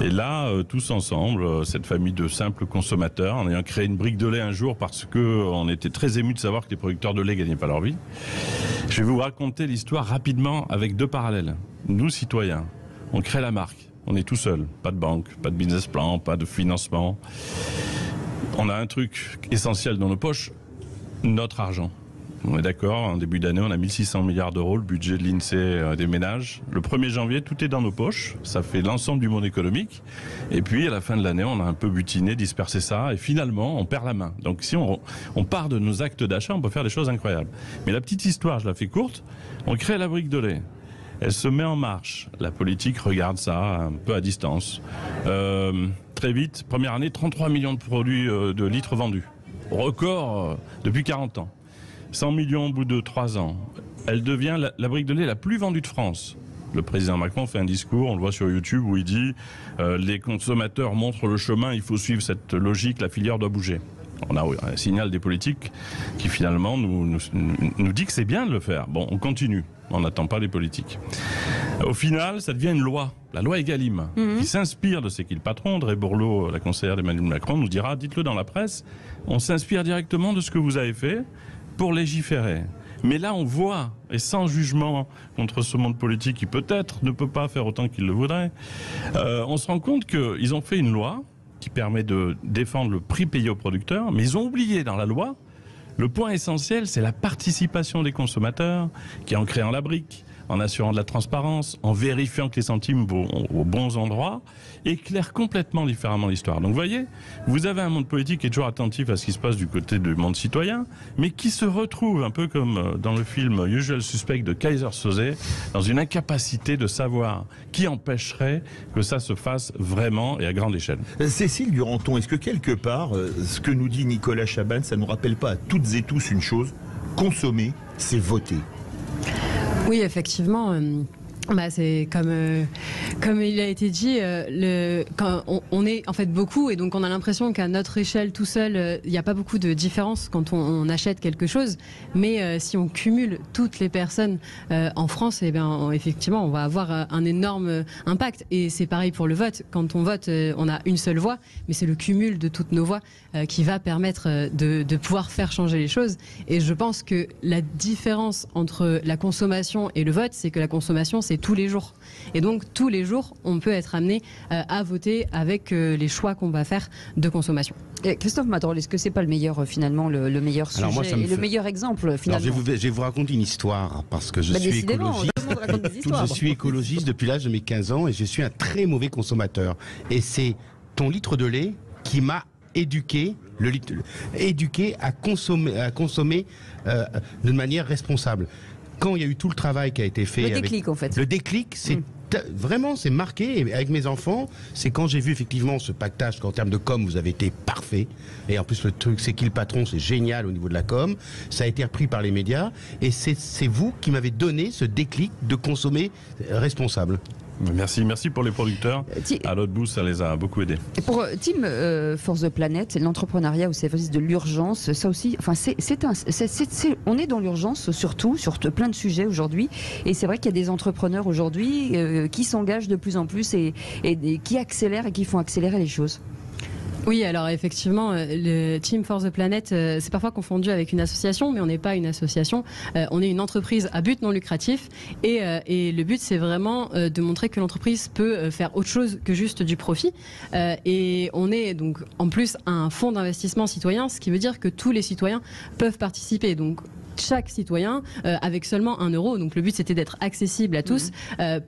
Speaker 19: Et là, tous ensemble, cette famille de simples consommateurs, en ayant créé une brique de lait un jour parce que on était très émus de savoir que les producteurs de lait gagnaient pas leur vie. Je vais vous raconter l'histoire rapidement avec deux parallèles. Nous, citoyens, on crée la marque. On est tout seul. Pas de banque, pas de business plan, pas de financement. On a un truc essentiel dans nos poches, notre argent. On est d'accord, en début d'année, on a 1600 milliards d'euros, le budget de l'INSEE des ménages. Le 1er janvier, tout est dans nos poches, ça fait l'ensemble du monde économique. Et puis, à la fin de l'année, on a un peu butiné, dispersé ça, et finalement, on perd la main. Donc, si on part de nos actes d'achat, on peut faire des choses incroyables. Mais la petite histoire, je la fais courte, on crée la brique de lait. Elle se met en marche. La politique regarde ça un peu à distance. Très vite, première année, 33 millions de produits de litres vendus. Record depuis 40 ans. 100 millions au bout de 3 ans. Elle devient la brique de lait la plus vendue de France. Le président Macron fait un discours, on le voit sur YouTube, où il dit les consommateurs montrent le chemin, il faut suivre cette logique, la filière doit bouger. On a un signal des politiques qui finalement nous dit que c'est bien de le faire. Bon, on continue, on n'attend pas les politiques. Au final, ça devient une loi, la loi Egalim, qui s'inspire de ce qu'est le patron. Audrey Bourlot, la conseillère d'Emmanuel Macron, nous dira, dites-le dans la presse, on s'inspire directement de ce que vous avez fait pour légiférer. Mais là, on voit, et sans jugement contre ce monde politique qui peut-être ne peut pas faire autant qu'il le voudrait, on se rend compte qu'ils ont fait une loi qui permet de défendre le prix payé aux producteurs, mais ils ont oublié dans la loi, le point essentiel, c'est la participation des consommateurs, qui en créant la brique, en assurant de la transparence, en vérifiant que les centimes vont aux bons endroits, éclaire complètement différemment l'histoire. Donc vous voyez, vous avez un monde politique qui est toujours attentif à ce qui se passe du côté du monde citoyen, mais qui se retrouve un peu comme dans le film Usual Suspect de Kaiser Soze, dans une incapacité de savoir qui empêcherait que ça se fasse vraiment et à grande échelle.
Speaker 3: Cécile Duranton, est-ce que quelque part, ce que nous dit Nicolas Chaban, ça ne nous rappelle pas à toutes et tous une chose, consommer, c'est voter?
Speaker 20: Oui, effectivement. C'est comme il a été dit, quand on est en fait beaucoup et donc on a l'impression qu'à notre échelle tout seul, il n'y a pas beaucoup de différence quand on achète quelque chose. Mais si on cumule toutes les personnes en France, effectivement, on va avoir un énorme impact. Et c'est pareil pour le vote. Quand on vote, on a une seule voix, mais c'est le cumul de toutes nos voix qui va permettre de pouvoir faire changer les choses. Et je pense que la différence entre la consommation et le vote, c'est que la consommation, c'est tous les jours. Et donc, tous les jours, on peut être amené à voter avec les choix qu'on va faire de consommation.
Speaker 2: Et Christophe Madrol, est-ce que c'est pas le meilleur, finalement, le meilleur sujet et le meilleur exemple, finalement?
Speaker 5: Alors, je vais vous raconter une histoire, parce que je suis écologiste. Je suis écologiste depuis l'âge de mes 15 ans et je suis un très mauvais consommateur. Et c'est ton litre de lait qui m'a éduqué à consommer de manière responsable. Quand il y a eu tout le travail qui a été fait...
Speaker 2: Le déclic, en fait.
Speaker 5: Le déclic, c'est vraiment, c'est marqué. Et avec mes enfants, c'est quand j'ai vu effectivement ce pactage, qu'en termes de com, vous avez été parfait. Et en plus, le truc, c'est qui le patron, c'est génial au niveau de la com. Ça a été repris par les médias. Et c'est vous qui m'avez donné ce déclic de consommer responsable.
Speaker 19: Merci pour les producteurs. À l'autre bout, ça les a beaucoup aidés.
Speaker 2: Et pour Team for the Planet, l'entrepreneuriat au service de l'urgence, ça aussi, enfin, on est dans l'urgence surtout, sur plein de sujets aujourd'hui. Et c'est vrai qu'il y a des entrepreneurs aujourd'hui qui s'engagent de plus en plus et qui accélèrent et qui font accélérer les choses.
Speaker 20: Oui, alors effectivement, le Team for the Planet, c'est parfois confondu avec une association, mais on n'est pas une association. On est une entreprise à but non lucratif et le but, c'est vraiment de montrer que l'entreprise peut faire autre chose que juste du profit. Et on est donc en plus un fonds d'investissement citoyen, ce qui veut dire que tous les citoyens peuvent participer. Donc chaque citoyen, avec seulement 1 euro, donc le but c'était d'être accessible à tous,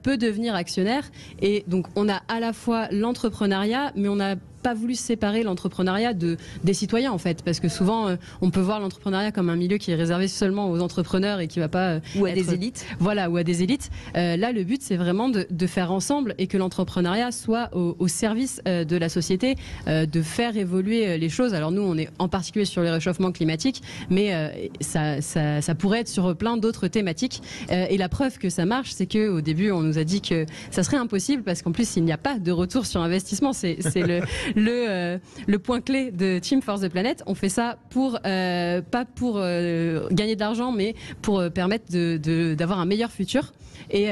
Speaker 20: peut devenir actionnaire. Et donc on a à la fois l'entrepreneuriat, mais on n'a pas voulu séparer l'entrepreneuriat des citoyens en fait, parce que souvent on peut voir l'entrepreneuriat comme un milieu qui est réservé seulement aux entrepreneurs et qui va pas
Speaker 2: ou à des élites.
Speaker 20: Voilà, ou à des élites. Là, le but c'est vraiment de faire ensemble et que l'entrepreneuriat soit au service de la société, de faire évoluer les choses. Alors nous, on est en particulier sur le réchauffement climatique, mais ça pourrait être sur plein d'autres thématiques. Et la preuve que ça marche, c'est que au début, on nous a dit que ça serait impossible parce qu'en plus, il n'y a pas de retour sur investissement. C'est le point clé de Team for the Planet. On fait ça pas pour gagner de l'argent, mais pour permettre d'avoir un meilleur futur. Et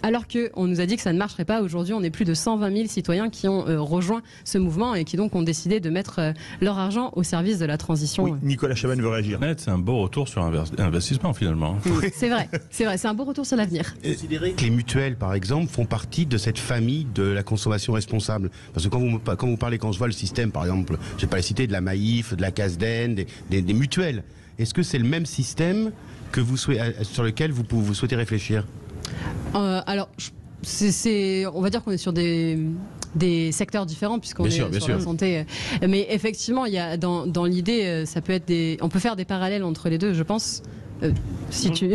Speaker 20: alors qu'on nous a dit que ça ne marcherait pas, aujourd'hui on est plus de 120 000 citoyens qui ont rejoint ce mouvement et qui donc ont décidé de mettre leur argent au service de la transition.
Speaker 3: Oui, Nicolas Chaban veut réagir.
Speaker 19: C'est un beau retour sur investissement finalement.
Speaker 20: C'est vrai, c'est un beau retour sur l'avenir.
Speaker 5: Considérez que les mutuelles par exemple font partie de cette famille de la consommation responsable. Parce que quand vous parlez, quand je vois le système par exemple, je ne vais pas les citer, de la Maïf, de la Casden, des mutuelles, est-ce que c'est le même système que sur lequel vous souhaitez réfléchir?
Speaker 20: Alors, on va dire qu'on est sur des secteurs différents puisqu'on est sur la santé. Mais effectivement, il y a dans l'idée, ça peut être on peut faire des parallèles entre les deux, je pense. Si tu...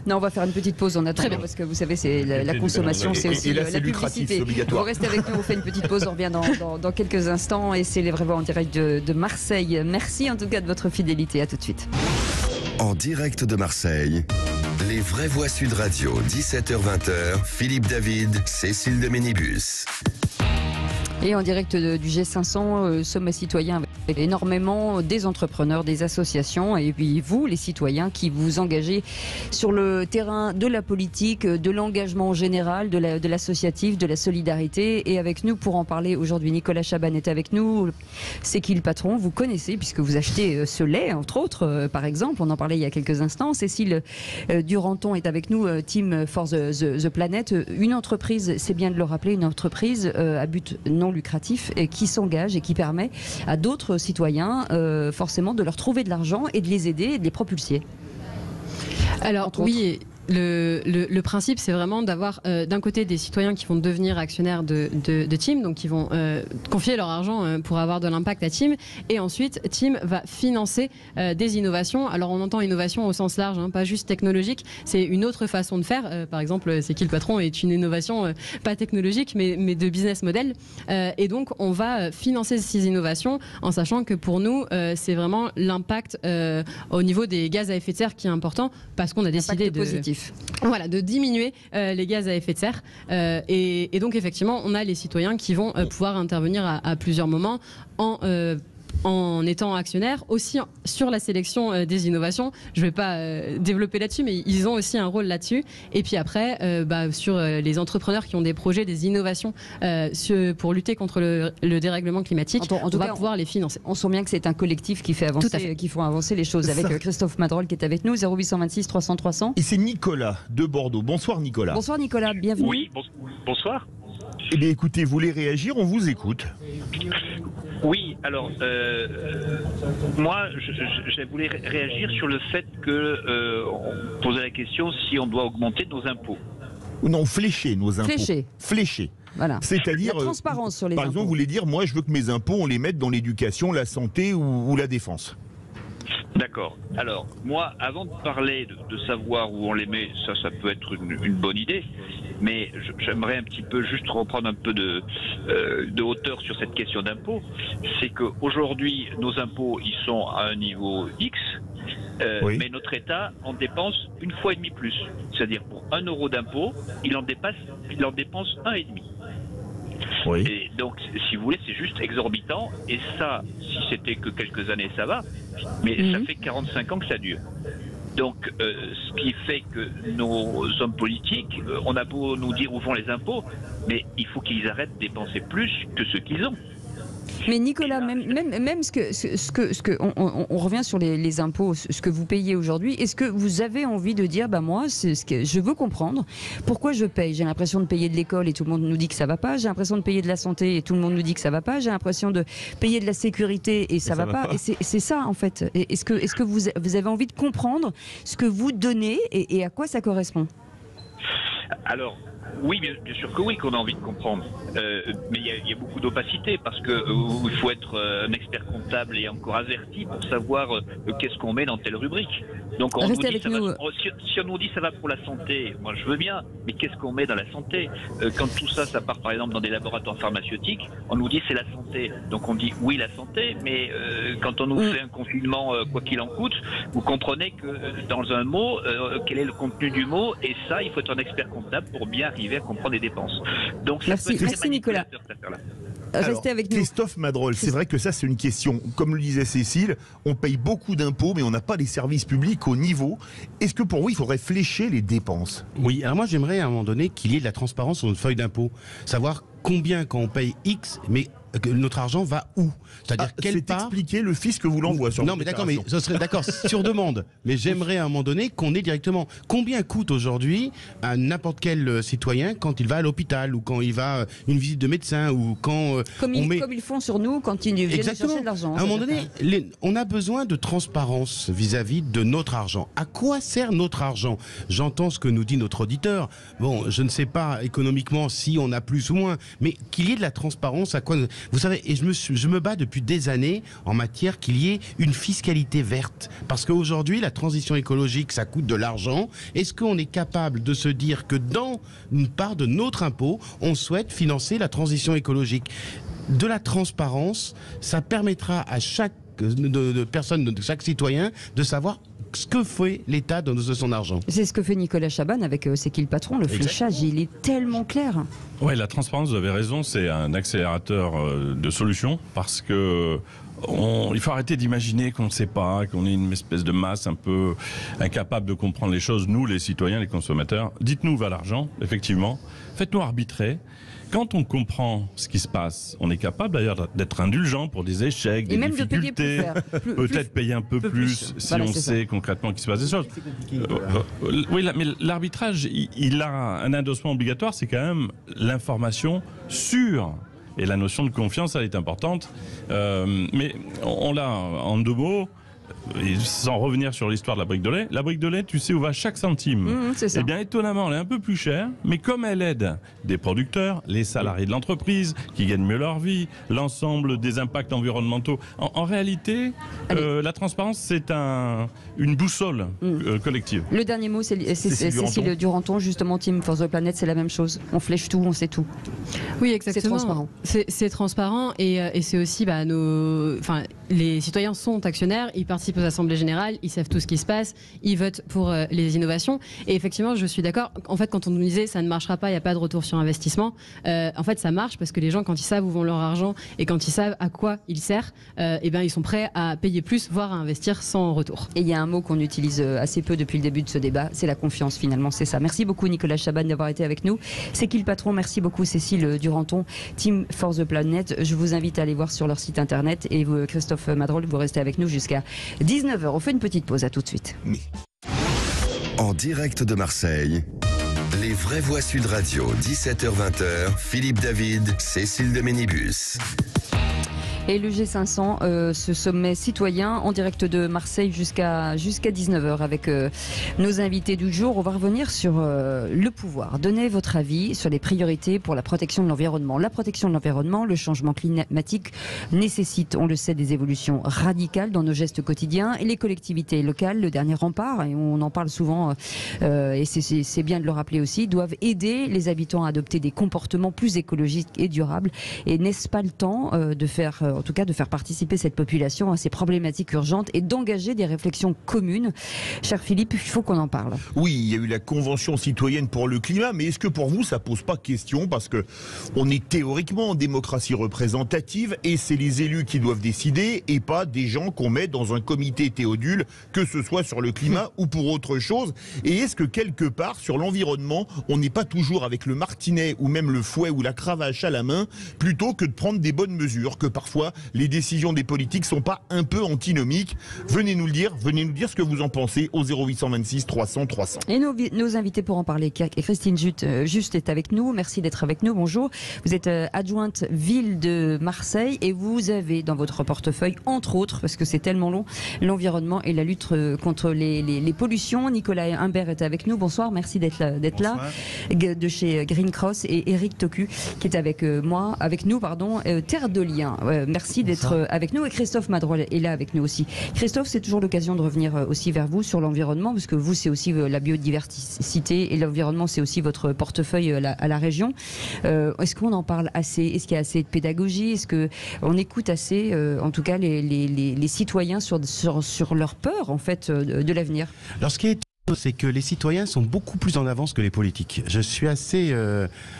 Speaker 2: non, on va faire une petite pause en attendant parce que vous savez, c'est la consommation, c'est aussi la publicité. Vous restez avec nous, on fait une petite pause, on revient dans quelques instants et c'est les Vraies Voix en direct de Marseille. Merci en tout cas de votre fidélité, à tout de suite.
Speaker 1: En direct de Marseille, les Vraies Voix Sud Radio, 17h-20h, Philippe David, Cécile de Ménibus.
Speaker 2: Et en direct du G500, sommet citoyen avec énormément des entrepreneurs, des associations et puis vous, les citoyens qui vous engagez sur le terrain de la politique, de l'engagement général, de l'associatif, de la solidarité. Et avec nous pour en parler aujourd'hui, Nicolas Chaban est avec nous. C'est qui le patron? Vous connaissez puisque vous achetez ce lait, entre autres, par exemple. On en parlait il y a quelques instants. Cécile Duranton est avec nous, Team for the Planet. Une entreprise, c'est bien de le rappeler, une entreprise à but non lucratif et qui s'engage et qui permet à d'autres citoyens forcément de leur trouver de l'argent et de les aider et de les propulser.
Speaker 20: Alors oui, le principe c'est vraiment d'avoir d'un côté des citoyens qui vont devenir actionnaires de Team, donc qui vont confier leur argent pour avoir de l'impact à Team, et ensuite Team va financer des innovations. Alors on entend innovation au sens large, pas juste technologique, c'est une autre façon de faire. Par exemple, C'est qui le patron est une innovation pas technologique mais de business model, et donc on va financer ces innovations en sachant que pour nous c'est vraiment l'impact au niveau des gaz à effet de serre qui est important parce qu'on a décidé de diminuer les gaz à effet de serre, et donc effectivement on a les citoyens qui vont pouvoir intervenir à plusieurs moments en étant actionnaires, aussi sur la sélection des innovations. Je ne vais pas développer là-dessus, mais ils ont aussi un rôle là-dessus. Et puis après, sur les entrepreneurs qui ont des projets, des innovations pour lutter contre le dérèglement climatique, on va pouvoir les financer.
Speaker 2: On sent bien que c'est un collectif qui fait avancer, qui font avancer les choses. Avec Christophe Madrol qui est avec nous, 0826 300 300.
Speaker 3: Et c'est Nicolas de Bordeaux. Bonsoir Nicolas.
Speaker 2: Bonsoir Nicolas, bienvenue.
Speaker 21: Oui, bonsoir.
Speaker 3: Eh bien écoutez, vous voulez réagir, on vous écoute.
Speaker 21: Oui, alors moi je voulais réagir sur le fait que on posait la question si on doit augmenter nos impôts.
Speaker 3: Non, flécher nos impôts. Flécher.
Speaker 2: Voilà.
Speaker 3: C'est-à-dire
Speaker 2: la transparence sur les
Speaker 3: impôts. Par
Speaker 2: impôts.
Speaker 3: exemple, vous voulez dire, moi je veux que mes impôts, on les mette dans l'éducation, la santé ou la défense.
Speaker 21: D'accord. Alors, moi, avant de parler de savoir où on les met, ça peut être une bonne idée, mais j'aimerais un petit peu juste reprendre un peu de hauteur sur cette question d'impôt. C'est qu'aujourd'hui, nos impôts, ils sont à un niveau X, mais notre État en dépense 1,5 fois plus. C'est-à-dire pour 1 euro d'impôt, il en dépense 1,5. Oui. Et donc, si vous voulez, c'est juste exorbitant. Et ça, si c'était que quelques années, ça va. Mais ça fait 45 ans que ça dure. Donc, ce qui fait que nos hommes politiques, on a beau nous dire où vont les impôts, mais il faut qu'ils arrêtent de dépenser plus que ce qu'ils ont.
Speaker 2: Mais Nicolas, même on revient sur les impôts, ce que vous payez aujourd'hui. Est-ce que vous avez envie de dire, moi, c'est ce que je veux comprendre, pourquoi je paye? J'ai l'impression de payer de l'école et tout le monde nous dit que ça va pas. J'ai l'impression de payer de la santé et tout le monde nous dit que ça va pas. J'ai l'impression de payer de la sécurité et ça va pas. Et c'est ça en fait. Est-ce que vous avez envie de comprendre ce que vous donnez et à quoi ça correspond?
Speaker 21: Alors, oui, bien sûr que oui, qu'on a envie de comprendre. Mais il y a beaucoup d'opacité parce que il faut être un expert comptable et encore averti pour savoir qu'est-ce qu'on met dans telle rubrique. Donc on nous dit, si on nous dit ça va pour la santé, moi je veux bien, mais qu'est-ce qu'on met dans la santé? Quand tout ça part par exemple dans des laboratoires pharmaceutiques, on nous dit c'est la santé. Donc on dit oui la santé, mais quand on nous fait un confinement quoi qu'il en coûte, vous comprenez que dans un mot, quel est le contenu du mot, et ça il faut être un expert comptable pour bien arriver à comprendre les dépenses. Donc
Speaker 2: merci Nicolas.
Speaker 3: Alors,
Speaker 2: restez avec nous.
Speaker 3: Christophe Madrol, c'est vrai que ça c'est une question. Comme le disait Cécile, on paye beaucoup d'impôts, mais on n'a pas les services publics au niveau. Est-ce que pour vous, il faudrait flécher les dépenses?
Speaker 5: Oui, alors moi j'aimerais à un moment donné qu'il y ait de la transparence sur notre feuille d'impôt. Savoir combien quand on paye X, mais notre argent va où? C'est-à-dire quelle part...
Speaker 3: expliquer le fisc que vous l'envoie sur
Speaker 5: Non mais d'accord, mais ce serait d'accord sur demande. Mais j'aimerais à un moment donné qu'on ait directement combien coûte aujourd'hui à n'importe quel citoyen quand il va à l'hôpital ou quand il va à une visite de médecin ou quand
Speaker 2: comme ils font sur nous quand ils viennent chercher de l'argent.
Speaker 5: À un moment donné, on a besoin de transparence vis-à-vis de notre argent. À quoi sert notre argent? J'entends ce que nous dit notre auditeur. Bon, je ne sais pas économiquement si on a plus ou moins, mais qu'il y ait de la transparence. À quoi? Vous savez, et je me bats depuis des années en matière qu'il y ait une fiscalité verte. Parce qu'aujourd'hui, la transition écologique, ça coûte de l'argent. Est-ce qu'on est capable de se dire que dans une part de notre impôt, on souhaite financer la transition écologique? De la transparence, ça permettra à chaque personne, de chaque citoyen, de savoir ce que fait l'État de son argent.
Speaker 2: C'est ce que fait Nicolas Chaban avec C'est qui le patron? Le fléchage, il est tellement clair.
Speaker 19: Oui, la transparence, vous avez raison, c'est un accélérateur de solutions parce que il faut arrêter d'imaginer qu'on ne sait pas, qu'on est une espèce de masse un peu incapable de comprendre les choses, nous les citoyens, les consommateurs. Dites-nous où va l'argent, effectivement, faites-nous arbitrer. Quand on comprend ce qui se passe, on est capable d'ailleurs d'être indulgent pour des échecs, des difficultés, peut-être payer un peu plus si on sait concrètement qu'il se passe des choses. Oui, mais l'arbitrage, il a un endossement obligatoire, c'est quand même l'information sûre. Et la notion de confiance, elle est importante. Mais on l'a en deux mots. Et sans revenir sur l'histoire de la brique de lait, la brique de lait, tu sais où va chaque centime. Eh bien, étonnamment, elle est un peu plus chère, mais comme elle aide des producteurs, les salariés de l'entreprise, qui gagnent mieux leur vie, l'ensemble des impacts environnementaux. En réalité, la transparence, c'est une boussole collective.
Speaker 2: Le dernier mot, c'est Cécile Duranton, justement, Team for the Planet, c'est la même chose. On flèche tout, on sait tout.
Speaker 20: Oui, exactement. C'est transparent et c'est aussi les citoyens sont actionnaires, ils participent aux assemblées générales, ils savent tout ce qui se passe, ils votent pour les innovations. Et effectivement, je suis d'accord. En fait, quand on nous disait ça ne marchera pas, il n'y a pas de retour sur investissement, en fait, ça marche parce que les gens, quand ils savent où vont leur argent et quand ils savent à quoi il sert, ils sont prêts à payer plus, voire à investir sans retour.
Speaker 2: Et il y a un mot qu'on utilise assez peu depuis le début de ce débat, c'est la confiance finalement, c'est ça. Merci beaucoup Nicolas Chaban d'avoir été avec nous. C'est qui le patron? Merci beaucoup Cécile Duranton, Team for the Planet. Je vous invite à aller voir sur leur site internet et vous, Christophe Madrol, vous restez avec nous jusqu'à 19h. On fait une petite pause, à tout de suite.
Speaker 1: En direct de Marseille, les vraies voix Sud Radio, 17h-20h, Philippe David, Cécile de Ménibus.
Speaker 2: Et le G500, ce sommet citoyen en direct de Marseille jusqu'à 19h avec nos invités du jour. On va revenir sur le pouvoir. Donnez votre avis sur les priorités pour la protection de l'environnement. La protection de l'environnement, le changement climatique nécessite, on le sait, des évolutions radicales dans nos gestes quotidiens. Et les collectivités locales, le dernier rempart, et on en parle souvent, et c'est bien de le rappeler aussi, doivent aider les habitants à adopter des comportements plus écologiques et durables. Et n'est-ce pas le temps de faire participer cette population à ces problématiques urgentes et d'engager des réflexions communes? Cher Philippe, il faut qu'on en parle.
Speaker 3: Oui, il y a eu la Convention citoyenne pour le climat, mais est-ce que pour vous, ça pose pas question? Parce que on est théoriquement en démocratie représentative et c'est les élus qui doivent décider et pas des gens qu'on met dans un comité Théodule, que ce soit sur le climat ou pour autre chose. Et est-ce que quelque part, sur l'environnement, on n'est pas toujours avec le martinet ou même le fouet ou la cravache à la main, plutôt que de prendre des bonnes mesures, que parfois fois les décisions des politiques sont pas un peu antinomiques. Venez nous le dire, venez nous dire ce que vous en pensez au 0826 300 300.
Speaker 2: Et nos invités pour en parler, Christine Juste est avec nous, merci d'être avec nous, bonjour. Vous êtes adjointe ville de Marseille et vous avez dans votre portefeuille, entre autres, parce que c'est tellement long, l'environnement et la lutte contre les pollutions. Nicolas Humbert est avec nous, bonsoir, merci d'être là, de chez Green Cross, et Eric Tocu qui est avec nous, Terre de Liens. Merci d'être avec nous, et Christophe Madrol est là avec nous aussi. Christophe, c'est toujours l'occasion de revenir aussi vers vous sur l'environnement, parce que vous, c'est aussi la biodiversité, et l'environnement, c'est aussi votre portefeuille à la région. Est-ce qu'on en parle assez? Est-ce qu'il y a assez de pédagogie? Est-ce qu'on écoute assez, en tout cas, les citoyens sur leur peur, en fait, de l'avenir?
Speaker 5: Alors, ce qui est c'est que les citoyens sont beaucoup plus en avance que les politiques. Je suis assez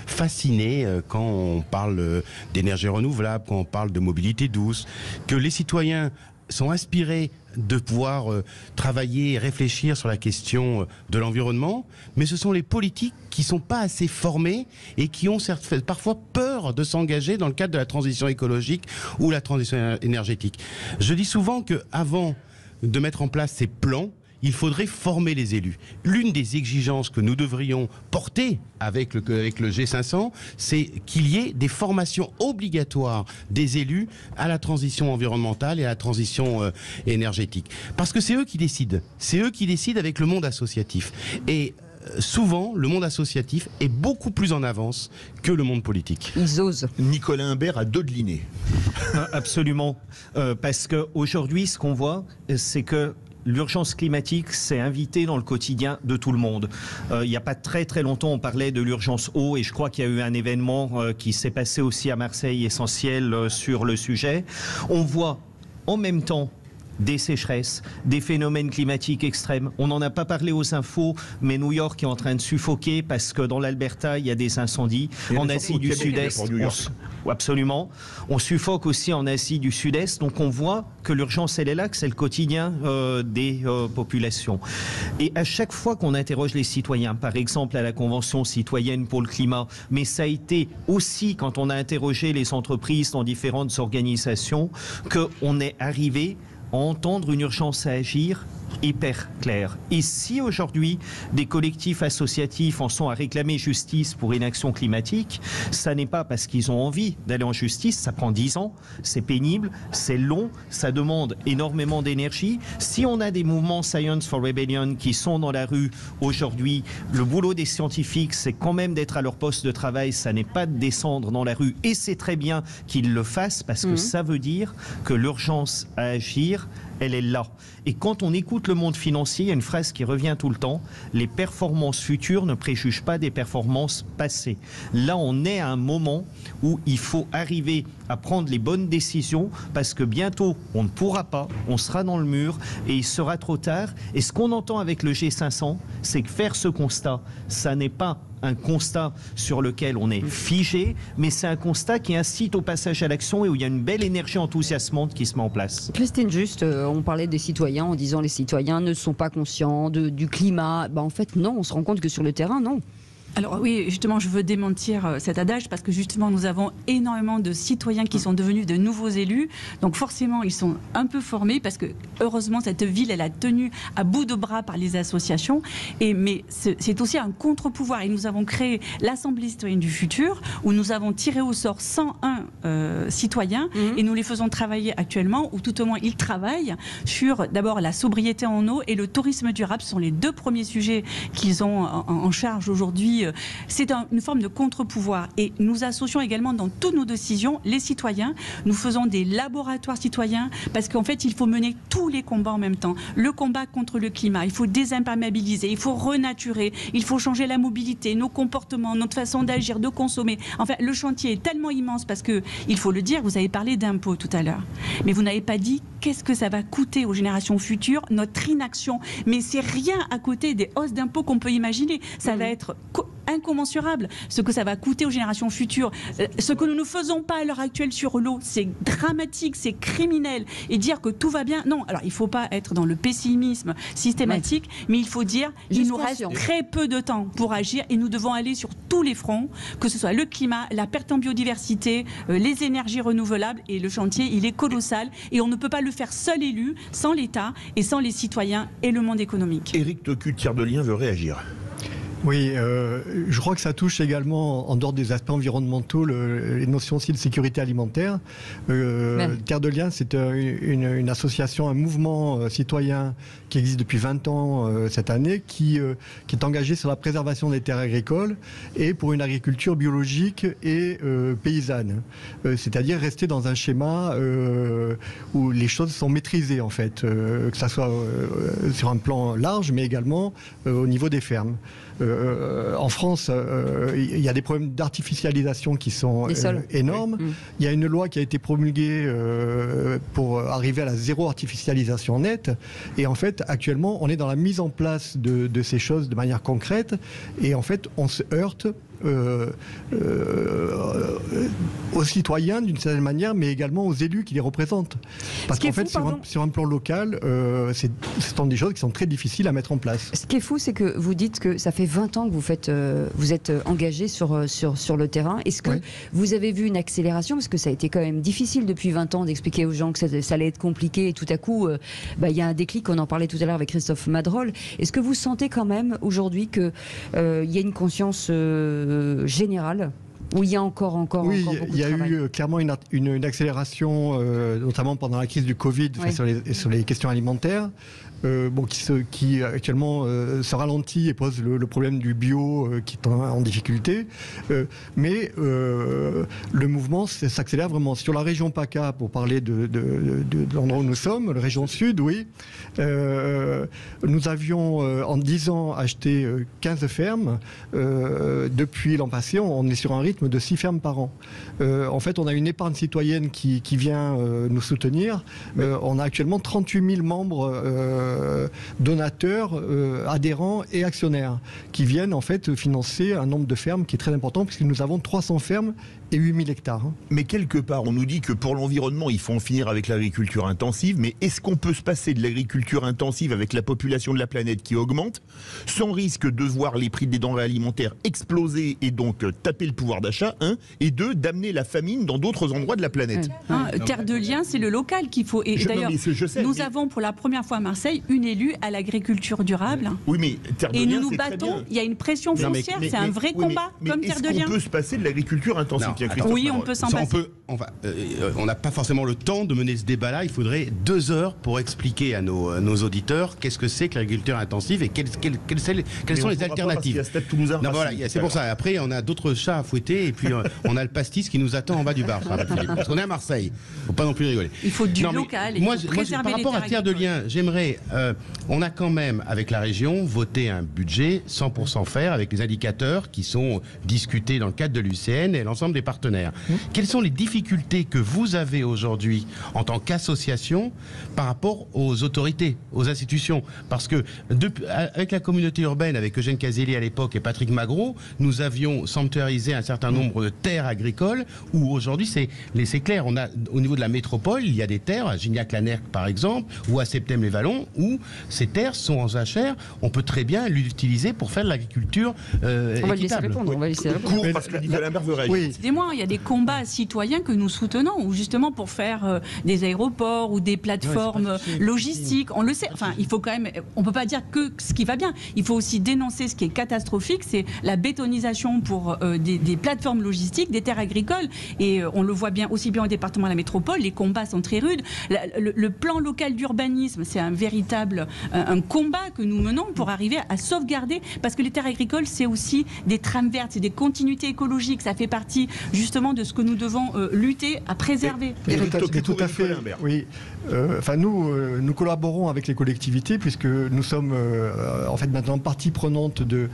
Speaker 5: fasciné quand on parle d'énergie renouvelable, quand on parle de mobilité douce, que les citoyens sont inspirés de pouvoir travailler et réfléchir sur la question de l'environnement, mais ce sont les politiques qui ne sont pas assez formés et qui ont parfois peur de s'engager dans le cadre de la transition écologique ou la transition énergétique. Je dis souvent qu'avant de mettre en place ces plans, il faudrait former les élus. L'une des exigences que nous devrions porter avec le G500, c'est qu'il y ait des formations obligatoires des élus à la transition environnementale et à la transition énergétique. Parce que c'est eux qui décident. C'est eux qui décident avec le monde associatif. Et souvent, le monde associatif est beaucoup plus en avance que le monde politique.
Speaker 2: Ils osent.
Speaker 3: Nicolas Humbert a dodeliner.
Speaker 4: Absolument. Parce qu'aujourd'hui, ce qu'on voit, c'est que l'urgence climatique s'est invitée dans le quotidien de tout le monde. Il n'y a pas très très longtemps, on parlait de l'urgence eau, et je crois qu'il y a eu un événement qui s'est passé aussi à Marseille essentiel sur le sujet. On voit en même temps des sécheresses, des phénomènes climatiques extrêmes. On n'en a pas parlé aux infos, mais New York est en train de suffoquer parce que dans l'Alberta, il y a des incendies. En Asie du Sud-Est, absolument. On suffoque aussi en Asie du Sud-Est. Donc on voit que l'urgence, elle est là, que c'est le quotidien des populations. Et à chaque fois qu'on interroge les citoyens, par exemple à la Convention citoyenne pour le climat, mais ça a été aussi quand on a interrogé les entreprises dans différentes organisations, qu'on est arrivé à entendre une urgence à agir hyper claire. Et si aujourd'hui des collectifs associatifs en sont à réclamer justice pour inaction climatique, ça n'est pas parce qu'ils ont envie d'aller en justice, ça prend 10 ans, c'est pénible, c'est long, ça demande énormément d'énergie. Si on a des mouvements Science for Rebellion qui sont dans la rue aujourd'hui, le boulot des scientifiques, c'est quand même d'être à leur poste de travail, ça n'est pas de descendre dans la rue, et c'est très bien qu'ils le fassent parce que ça veut dire que l'urgence à agir, elle est là. Et quand on écoute le monde financier, il y a une phrase qui revient tout le temps, les performances futures ne préjugent pas des performances passées. Là, on est à un moment où il faut arriver à prendre les bonnes décisions parce que bientôt, on ne pourra pas, on sera dans le mur et il sera trop tard. Et ce qu'on entend avec le G500, c'est que faire ce constat, ça n'est pas un constat sur lequel on est figé, mais c'est un constat qui incite au passage à l'action et où il y a une belle énergie enthousiasmante qui se met en place.
Speaker 2: Christine Juste, on parlait des citoyens en disant les citoyens ne sont pas conscients du climat. En fait, non, on se rend compte que sur le terrain, non.
Speaker 22: Alors oui, justement, je veux démentir cet adage parce que justement, nous avons énormément de citoyens qui sont devenus de nouveaux élus. Donc forcément, ils sont un peu formés parce que heureusement, cette ville, elle a tenu à bout de bras par les associations. Mais c'est aussi un contre-pouvoir. Et nous avons créé l'Assemblée citoyenne du futur où nous avons tiré au sort 101 citoyens et nous les faisons travailler actuellement, ou tout au moins ils travaillent sur d'abord la sobriété en eau et le tourisme durable. Ce sont les deux premiers sujets qu'ils ont en charge aujourd'hui. C'est une forme de contre-pouvoir et nous associons également dans toutes nos décisions les citoyens. Nous faisons des laboratoires citoyens parce qu'en fait il faut mener tous les combats en même temps. Le combat contre le climat, il faut désimperméabiliser, il faut renaturer, il faut changer la mobilité, nos comportements, notre façon d'agir, de consommer. Enfin, le chantier est tellement immense parce que, il faut le dire, vous avez parlé d'impôts tout à l'heure, mais vous n'avez pas dit qu'est-ce que ça va coûter aux générations futures, notre inaction. Mais c'est rien à côté des hausses d'impôts qu'on peut imaginer. Ça va être incommensurable. Ce que ça va coûter aux générations futures, ce que nous ne faisons pas à l'heure actuelle sur l'eau, c'est dramatique, c'est criminel. Et dire que tout va bien, non. Alors il ne faut pas être dans le pessimisme systématique, mais il faut dire qu'il nous reste très peu de temps pour agir et nous devons aller sur tous les fronts, que ce soit le climat, la perte en biodiversité, les énergies renouvelables, et le chantier il est colossal et on ne peut pas le faire seul élu, sans l'État et sans les citoyens et le monde économique.
Speaker 3: Éric Tocu, Tiers de Liens, veut réagir.
Speaker 9: Oui, je crois que ça touche également, en dehors des aspects environnementaux, les notions aussi de sécurité alimentaire. Tiers de Liens, c'est une association, un mouvement citoyen qui existe depuis 20 ans cette année, qui est engagé sur la préservation des terres agricoles et pour une agriculture biologique et paysanne. C'est-à-dire rester dans un schéma où les choses sont maîtrisées, en fait, que ça soit sur un plan large, mais également au niveau des fermes. En France, il y a des problèmes d'artificialisation qui sont énormes. Il y a une loi qui a été promulguée pour arriver à la zéro artificialisation nette. Et en fait, actuellement, on est dans la mise en place de ces choses de manière concrète. Et en fait, on se heurte aux citoyens d'une certaine manière, mais également aux élus qui les représentent. Parce qu'en fait, sur un plan local, ce sont des choses qui sont très difficiles à mettre en place.
Speaker 2: Ce qui est fou, c'est que vous dites que ça fait 20 ans que vous êtes engagé sur le terrain. Est-ce que vous avez vu une accélération? Parce que ça a été quand même difficile depuis 20 ans d'expliquer aux gens que ça allait être compliqué, et tout à coup, il y a un déclic, on en parlait tout à l'heure avec Christophe Madrol. Est-ce que vous sentez quand même aujourd'hui qu'il y a une conscience générale, où il y a encore beaucoup de travail?
Speaker 9: Oui, il y a eu clairement une accélération, notamment pendant la crise du Covid, sur les questions alimentaires. Qui actuellement se ralentit et pose le problème du bio qui est en difficulté. Mais le mouvement s'accélère vraiment. Sur la région PACA, pour parler de l'endroit où nous sommes, la région sud, oui, nous avions en 10 ans acheté 15 fermes. Depuis l'an passé, on est sur un rythme de 6 fermes par an. En fait, on a une épargne citoyenne qui vient nous soutenir. On a actuellement 38 000 membres donateurs, adhérents et actionnaires qui viennent en fait financer un nombre de fermes qui est très important, puisque nous avons 300 fermes et 8000 hectares.
Speaker 3: Mais quelque part, on nous dit que pour l'environnement, il faut en finir avec l'agriculture intensive. Mais est-ce qu'on peut se passer de l'agriculture intensive avec la population de la planète qui augmente, sans risque de voir les prix des denrées alimentaires exploser et donc taper le pouvoir d'achat, et deux, d'amener la famine dans d'autres endroits de la planète?
Speaker 22: Terre de Liens, c'est le local qu'il faut. Et d'ailleurs, nous avons pour la première fois à Marseille une élue à l'agriculture durable.
Speaker 3: Oui, mais Terre de Liens,
Speaker 22: et nous nous battons. Il y a une pression foncière. C'est un vrai combat, comme Terre de Liens.
Speaker 3: Est-ce qu'on peut se passer de l'agriculture intensive?
Speaker 22: Oui, on peut s'en passer.
Speaker 5: On n'a pas forcément le temps de mener ce débat-là. Il faudrait 2 heures pour expliquer à nos auditeurs qu'est-ce que c'est que l'agriculture intensive et quelles sont les alternatives. C'est pour ça. Après, on a d'autres chats à fouetter et puis on a le pastis qui nous attend en bas du bar. Parce qu'on est à Marseille. Faut pas non plus rigoler.
Speaker 22: Il faut du local.
Speaker 5: Moi, par rapport à Tiers de Liens, j'aimerais. On a quand même, avec la région, voté un budget 100% fer avec les indicateurs qui sont discutés dans le cadre de l'UCN et l'ensemble des partenaires. Quelles sont les difficultés que vous avez aujourd'hui en tant qu'association par rapport aux autorités, aux institutions? Parce que avec la communauté urbaine, avec Eugène Caselli à l'époque et Patrick Magro, nous avions sanctuarisé un certain nombre de terres agricoles où aujourd'hui c'est clair. On a, au niveau de la métropole, il y a des terres, à Gignac-Lanerque par exemple, ou à Septem-les-Vallons, où ces terres sont en jachère. On peut très bien l'utiliser pour faire de l'agriculture équitable.
Speaker 2: On va laisser répondre.
Speaker 3: Parce que Nicolas Maire veut réagir.
Speaker 22: Excusez-moi, il y a des combats citoyens que nous soutenons, ou justement pour faire des aéroports ou des plateformes logistiques. On le sait. Enfin, il faut quand même. On peut pas dire que ce qui va bien. Il faut aussi dénoncer ce qui est catastrophique, c'est la bétonisation pour des plateformes logistiques, des terres agricoles. Et on le voit bien aussi bien au département de la métropole. Les combats sont très rudes. Le plan local d'urbanisme, c'est un véritable un combat que nous menons pour arriver à sauvegarder, parce que les terres agricoles, c'est aussi des trames vertes, c'est des continuités écologiques. Ça fait partie justement de ce que nous devons lutter à préserver.
Speaker 9: Tout à fait. Oui. Enfin, nous collaborons avec les collectivités puisque nous sommes en fait maintenant partie prenante de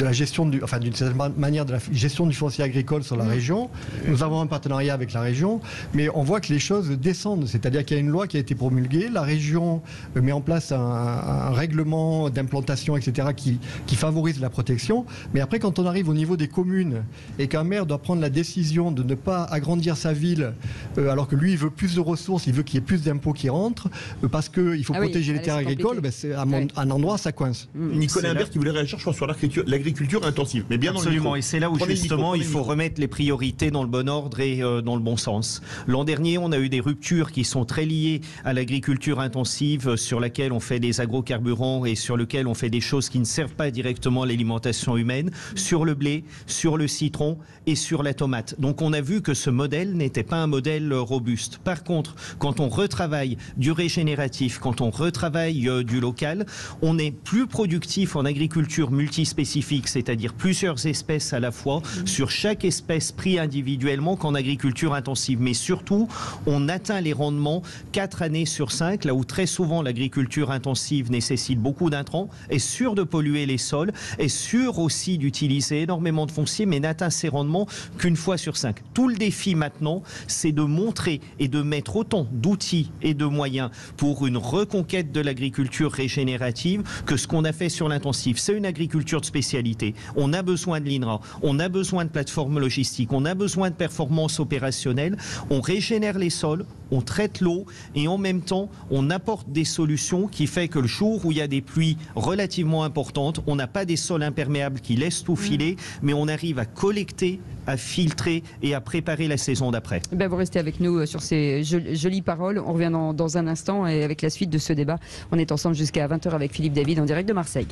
Speaker 9: la gestion d'une certaine manière de la gestion du foncier agricole sur la région. Nous avons un partenariat avec la région, mais on voit que les choses descendent. C'est-à-dire qu'il y a une loi qui a été promulguée, la région met en place un règlement d'implantation, etc., qui favorise la protection. Mais après, quand on arrive au niveau des communes et qu'un maire doit prendre la décision de ne pas agrandir sa ville, alors que lui, il veut plus de ressources, il veut qu'il y ait plus d'impôts qui rentrent, parce qu'il faut protéger les terres agricoles, c'est à un endroit, ça coince.
Speaker 3: Nicolas Imbert qui voulait réagir, je crois, sur l'agriculture intensive. Mais bien
Speaker 4: absolument, et c'est là où justement il faut remettre les priorités dans le bon ordre et dans le bon sens. L'an dernier, on a eu des ruptures qui sont très liées à l'agriculture intensive, sur laquelle on fait des agrocarburants et sur lequel on fait des choses qui ne servent pas directement à l'alimentation humaine, sur le blé, sur le citron et sur la tomate. Donc on a vu que ce modèle n'était pas un modèle robuste. Par contre, quand on retravaille du régénératif, quand on retravaille du local, on est plus productif en agriculture multispécifique, c'est-à-dire plusieurs espèces à la fois, sur chaque espèce pris individuellement qu'en agriculture intensive. Mais surtout, on atteint les rendements 4 années sur 5, là où très souvent l'agriculture intensive nécessite beaucoup d'intrants, est sûr de polluer les sols, est sûr aussi d'utiliser énormément de foncier, mais n'atteint ses rendements qu'une fois sur 5. Tout le défi maintenant, c'est de montrer et de mettre autant d'outils et de moyens pour une reconquête de l'agriculture régénérative que ce qu'on a fait sur l'intensif. C'est une agriculture de spécialité. On a besoin de l'INRA, on a besoin de plateformes logistiques, on a besoin de performances opérationnelles, on régénère les sols, on traite l'eau et en même temps, on apporte des solutions qui fait que le jour où il y a des pluies relativement importantes, on n'a pas des sols imperméables qui laissent tout filer, mais on arrive à collecter, à filtrer et à préparer la saison d'après.
Speaker 2: Ben vous restez avec nous sur ces jolies paroles. On revient dans un instant et avec la suite de ce débat. On est ensemble jusqu'à 20h avec Philippe David en direct de Marseille.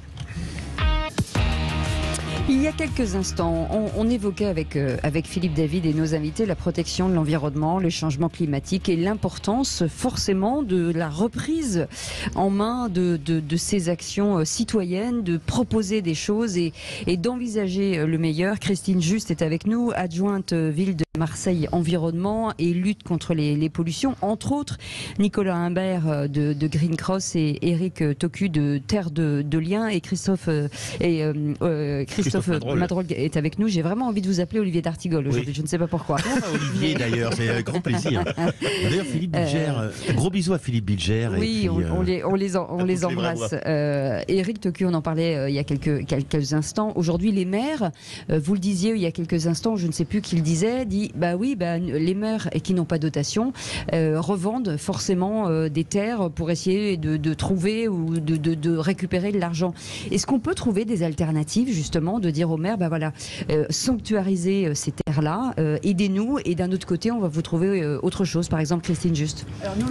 Speaker 2: Il y a quelques instants, on évoquait avec Philippe David et nos invités la protection de l'environnement, le changement climatique et l'importance forcément de la reprise en main de ces actions citoyennes, de proposer des choses et d'envisager le meilleur. Christine Just est avec nous, adjointe ville de Marseille Environnement et lutte contre les pollutions, entre autres Nicolas Imbert de Green Cross et Eric Tocu de Terre de Liens et Christophe Madrol est avec nous. J'ai vraiment envie de vous appeler Olivier d'Artigol aujourd'hui, je ne sais pas pourquoi.
Speaker 5: Olivier d'ailleurs, c'est un grand plaisir. D'ailleurs Philippe Bilger, gros bisous à Philippe Bilger.
Speaker 2: Oui,
Speaker 5: et puis,
Speaker 2: on les embrasse. Eric Tocu, on en parlait il y a quelques instants. Aujourd'hui, les maires, vous le disiez il y a quelques instants, je ne sais plus qui le disait, dit les maires qui n'ont pas dotation revendent forcément des terres pour essayer de trouver ou de récupérer de l'argent. Est-ce qu'on peut trouver des alternatives justement, de dire aux maires, sanctuariser ces terres-là, aidez-nous, et d'un autre côté, on va vous trouver autre chose, par exemple Christine Just.
Speaker 22: Alors nous,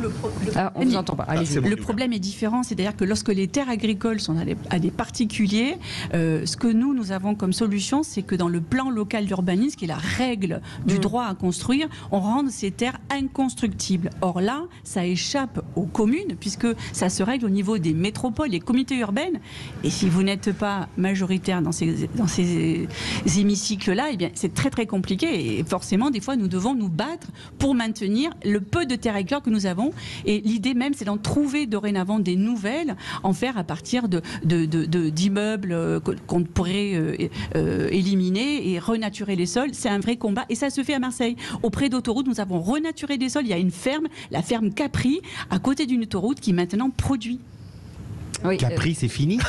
Speaker 2: on vous entend pas. Allez-y.
Speaker 22: Le problème est différent, c'est-à-dire que lorsque les terres agricoles sont à des particuliers, ce que nous avons comme solution, c'est que dans le plan local d'urbanisme, qui est la règle du droit à construire, on rende ces terres inconstructibles. Or là, ça échappe aux communes, puisque ça se règle au niveau des métropoles, des comités urbaines. Et si vous n'êtes pas majoritaire dans ces hémicycles-là, eh bien, c'est très très compliqué. Et forcément, des fois, nous devons nous battre pour maintenir le peu de terres agricoles que nous avons. Et l'idée même, c'est d'en trouver dorénavant des nouvelles, en faire à partir d'immeubles qu'on pourrait éliminer et renaturer les sols. C'est un vrai combat. Et ça se fait à Marseille. Auprès d'autoroutes, nous avons renaturé des sols. Il y a une ferme, la ferme Capri, à côté d'une autoroute qui maintenant produit.
Speaker 5: Oui, Capri, c'est fini.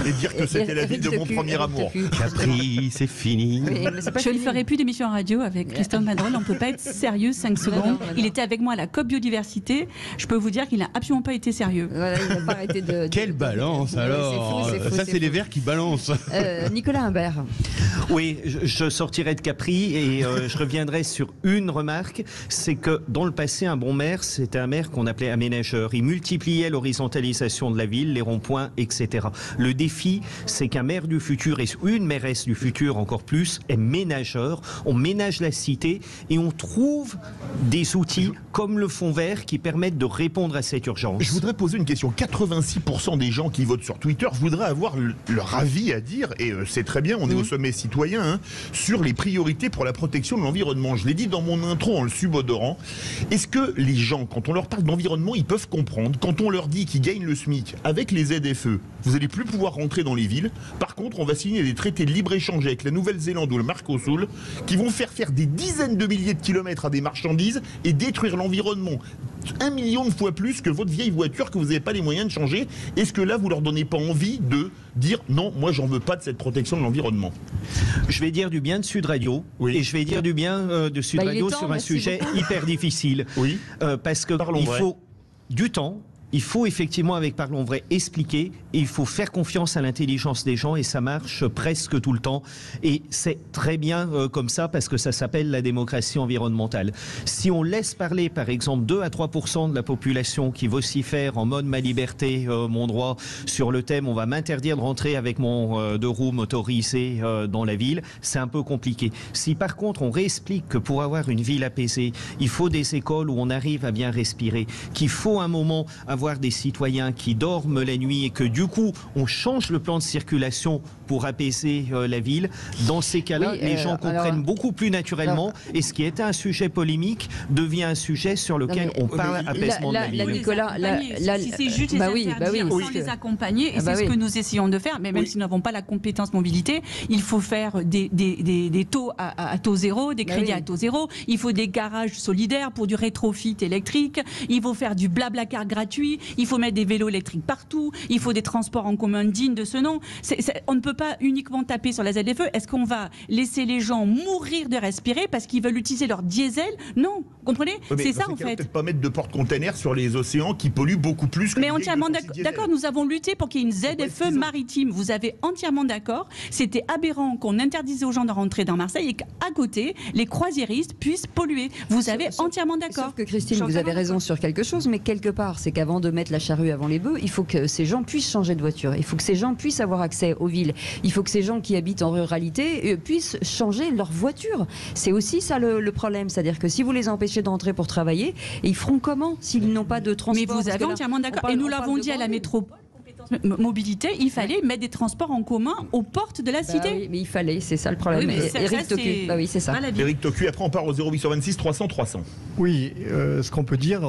Speaker 3: Et dire que c'était la ville de mon premier amour.
Speaker 5: Capri, c'est fini.
Speaker 22: Oui, je ne ferai plus d'émission radio avec Christophe Madrol. On ne peut pas être sérieux 5 secondes. Il était avec moi à la COP Biodiversité. Je peux vous dire qu'il n'a absolument pas été sérieux.
Speaker 2: Voilà, il n'a pas arrêté de...
Speaker 5: Quelle balance alors. C'est fou, ça, c'est les Verts qui balancent.
Speaker 2: Nicolas Imbert.
Speaker 4: Oui, je sortirai de Capri et je reviendrai sur une remarque. C'est que dans le passé, un bon maire, c'était un maire qu'on appelait aménageur. Il multipliait l'horizontalisation l'orientation de la ville, les ronds-points, etc. Le défi, c'est qu'un maire du futur et une mairesse du futur encore plus est ménageur. On ménage la cité et on trouve des outils comme le Fonds vert qui permettent de répondre à cette urgence.
Speaker 3: Je voudrais poser une question. 86% des gens qui votent sur Twitter voudraient avoir leur avis à dire, et c'est très bien, on est au sommet citoyen, hein, sur les priorités pour la protection de l'environnement. Je l'ai dit dans mon intro en le subodorant. Est-ce que les gens, quand on leur parle d'environnement, ils peuvent comprendre, quand on leur dit qu'ils gagnent le SMIC avec les ZFE, vous n'allez plus pouvoir rentrer dans les villes. Par contre, on va signer des traités de libre-échange avec la Nouvelle-Zélande ou le Mercosur qui vont faire des dizaines de milliers de kilomètres à des marchandises et détruire l'environnement 1 million de fois plus que votre vieille voiture que vous n'avez pas les moyens de changer. Est-ce que là, vous leur donnez pas envie de dire non, moi j'en veux pas de cette protection de l'environnement?
Speaker 4: Je vais dire du bien de Sud Radio, et je vais dire du bien de Sud Radio sur un sujet hyper difficile.
Speaker 3: Oui.
Speaker 4: Parce que il faut du temps. Il faut effectivement, avec Parlons Vrai, expliquer, et il faut faire confiance à l'intelligence des gens, et ça marche presque tout le temps. Et c'est très bien comme ça, parce que ça s'appelle la démocratie environnementale. Si on laisse parler, par exemple, 2 à 3% de la population qui vocifère en mode ma liberté, mon droit, sur le thème on va m'interdire de rentrer avec mon 2 roues motorisé dans la ville, c'est un peu compliqué. Si par contre on réexplique que pour avoir une ville apaisée, il faut des écoles où on arrive à bien respirer, qu'il faut un moment avoir des citoyens qui dorment la nuit et que du coup on change le plan de circulation pour apaiser la ville, dans ces cas-là les gens comprennent beaucoup plus naturellement et ce qui était un sujet polémique devient un sujet sur lequel on parle apaisement de la ville.
Speaker 22: Nicolas, si c'est juste les interdire sans les accompagner, et c'est ce que nous essayons de faire, mais même si nous n'avons pas la compétence mobilité, il faut faire des taux à taux zéro, des crédits à taux zéro, il faut des garages solidaires pour du rétrofit électrique, il faut faire du blablacar gratuit, il faut mettre des vélos électriques partout, il faut des transports en commun dignes de ce nom. On ne peut pas uniquement taper sur la ZFE. Est-ce qu'on va laisser les gens mourir de respirer parce qu'ils veulent utiliser leur diesel? Non, comprenez? C'est ça en fait.
Speaker 3: Peut-être pas mettre de porte-containers sur les océans qui polluent beaucoup plus que
Speaker 22: mais entièrement d'accord, nous avons lutté pour qu'il y ait une ZFE maritime. Vous avez entièrement d'accord. C'était aberrant qu'on interdisait aux gens de rentrer dans Marseille et qu'à côté, les croisiéristes puissent polluer. Vous avez entièrement d'accord.
Speaker 2: Sauf que Christine, vous avez raison sur quelque chose, mais quelque part, c'est qu'avant de mettre la charrue avant les bœufs, il faut que ces gens puissent changer de voiture. Il faut que ces gens puissent avoir accès aux villes. Il faut que ces gens qui habitent en ruralité puissent changer leur voiture. C'est aussi ça le problème. C'est-à-dire que si vous les empêchez d'entrer pour travailler, ils feront comment s'ils n'ont pas de transport?
Speaker 22: Mais vous avez entièrement d'accord. Et nous l'avons dit à la métropole. Mobilité, il fallait mettre des transports en commun aux portes de la cité.
Speaker 2: Oui, mais il fallait, c'est ça le problème.
Speaker 22: Oui,
Speaker 2: Éric Tocu, oui, c'est ça.
Speaker 3: Éric Tocu, après on part au 0826 300 300.
Speaker 9: Oui, ce qu'on peut dire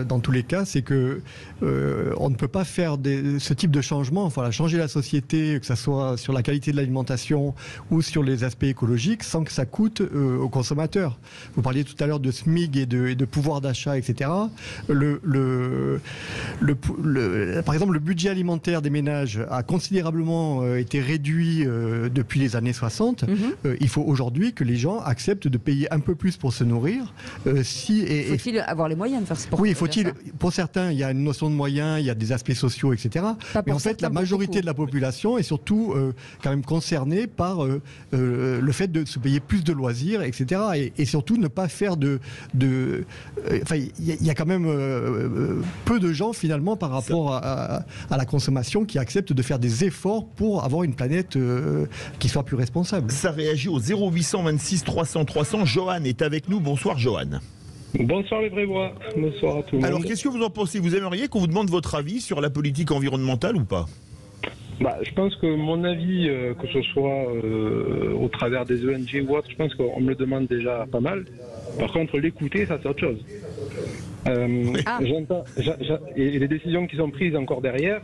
Speaker 9: dans tous les cas, c'est que on ne peut pas faire ce type de changement, enfin changer la société, que ce soit sur la qualité de l'alimentation ou sur les aspects écologiques, sans que ça coûte aux consommateurs. Vous parliez tout à l'heure de SMIG et de pouvoir d'achat, etc. Par exemple, le budget alimentaire des ménages a considérablement été réduit depuis les années 60. Il faut aujourd'hui que les gens acceptent de payer un peu plus pour se nourrir.
Speaker 2: Faut-il avoir les moyens de faire ça?
Speaker 9: Oui, faut-il. Pour certains, il y a une notion de moyens, il y a des aspects sociaux, etc. Mais en fait, la majorité de la population est surtout quand même concernée par le fait de se payer plus de loisirs, etc. Et surtout ne pas faire enfin, il y a quand même peu de gens finalement par rapport à la consommation qui acceptent de faire des efforts pour avoir une planète qui soit plus responsable.
Speaker 3: Ça réagit au 0826 300 300. Johan est avec nous. Bonsoir Johan.
Speaker 10: Bonsoir les Brévois. Bonsoir à tout le monde.
Speaker 3: Alors qu'est-ce que vous en pensez? Vous aimeriez qu'on vous demande votre avis sur la politique environnementale ou pas?
Speaker 10: Je pense que mon avis, que ce soit au travers des ONG ou autre, je pense qu'on me le demande déjà pas mal. Par contre, l'écouter, ça c'est autre chose. Et les décisions qui sont prises encore derrière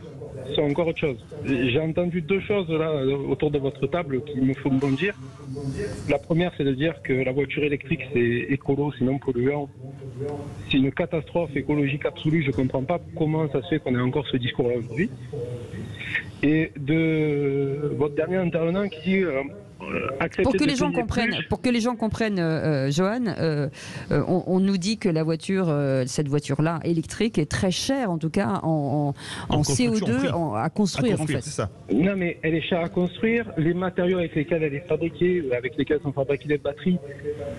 Speaker 10: sont encore autre chose. J'ai entendu 2 choses là autour de votre table qui me font bondir. La première, c'est de dire que la voiture électrique c'est écolo, c'est non polluant. C'est une catastrophe écologique absolue. Je ne comprends pas comment ça se fait qu'on ait encore ce discours-là aujourd'hui. Et de votre dernier intervenant qui dit accepter
Speaker 2: pour que
Speaker 10: de
Speaker 2: les gens
Speaker 10: payer
Speaker 2: comprennent,
Speaker 10: plus.
Speaker 2: pour que les gens comprennent, Johan, on nous dit que la voiture, cette voiture-là électrique est très chère, en tout cas en CO2 à construire en fait.
Speaker 3: C'est ça.
Speaker 10: Non, mais elle est chère à construire. Les matériaux avec lesquels elle est fabriquée, avec lesquels sont fabriquées les batteries,